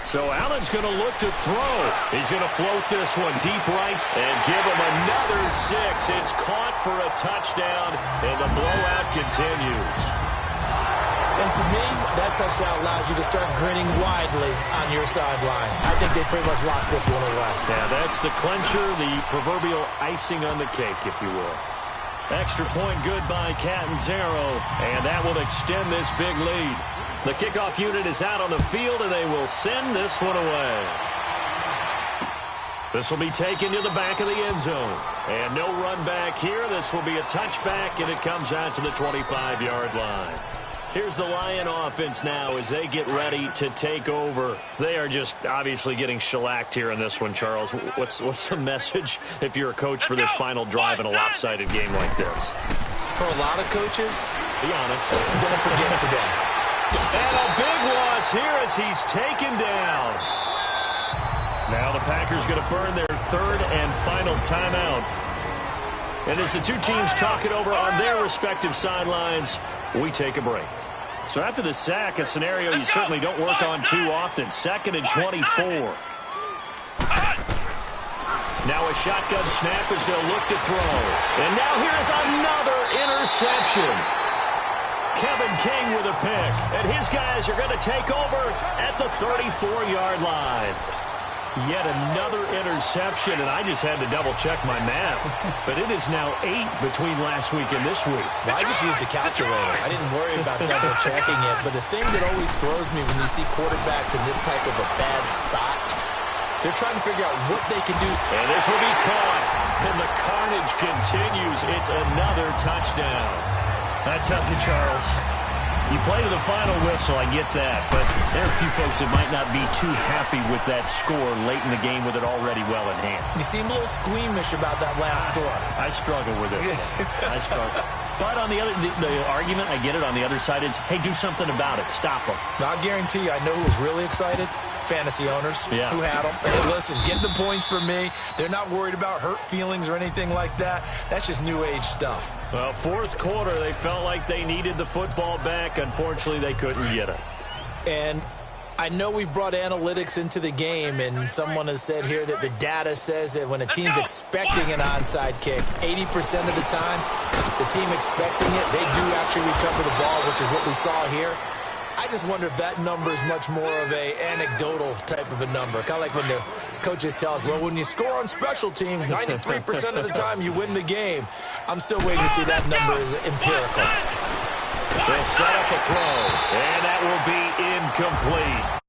So Allen's going to look to throw. He's going to float this one deep right and give him another 6. It's caught for a touchdown, and the blowout continues. And to me, that touchdown allows you to start grinning widely on your sideline. I think they pretty much locked this one away. Yeah, that's the clincher, the proverbial icing on the cake, if you will. Extra point good by Catanzaro, and that will extend this big lead. The kickoff unit is out on the field, and they will send this one away. This will be taken to the back of the end zone. And no run back here. This will be a touchback, and it comes out to the 25-yard line. Here's the Lion offense now as they get ready to take over. They are just obviously getting shellacked here in this one, Charles. What's the message if you're a coach for this final drive in a lopsided game like this? For a lot of coaches, be honest, don't forget today. And a big loss here as he's taken down. Now the Packers going to burn their 3rd and final timeout. And as the two teams talk it over on their respective sidelines, we take a break. So after the sack, a scenario you certainly don't work on too often. 2nd and 24. Now a shotgun snap as they'll look to throw. And now here's another interception. Kevin King with a pick. And his guys are going to take over at the 34-yard line. Yet another interception, and I just had to double-check my math. But it is now 8 between last week and this week. Well, I just used a calculator. I didn't worry about double-checking it. But the thing that always throws me when you see quarterbacks in this type of a bad spot, they're trying to figure out what they can do. And this will be caught. And the carnage continues. It's another touchdown. I tell you, Charles, you play to the final whistle, I get that, but there are a few folks that might not be too happy with that score late in the game with it already well in hand. You seem a little squeamish about that last score. I struggle with it. I struggle. But on the other, the argument, I get it, on the other side is, hey, do something about it. Stop them. Now, I guarantee you, I know who was really excited. Fantasy owners who had them. Hey, listen, get the points for me. They're not worried about hurt feelings or anything like that. That's just new age stuff. Well, 4th quarter, they felt like they needed the football back. Unfortunately, they couldn't get it. And I know we brought analytics into the game, and someone has said here that the data says that when a team's expecting an onside kick, 80% of the time, the team expecting it, they do actually recover the ball, which is what we saw here. I just wonder if that number is much more of a anecdotal type of a number. Kind of like when the coaches tell us, well, when you score on special teams, 93% of the time you win the game. I'm still waiting to see that number is empirical. They'll set up a throw, and that will be incomplete.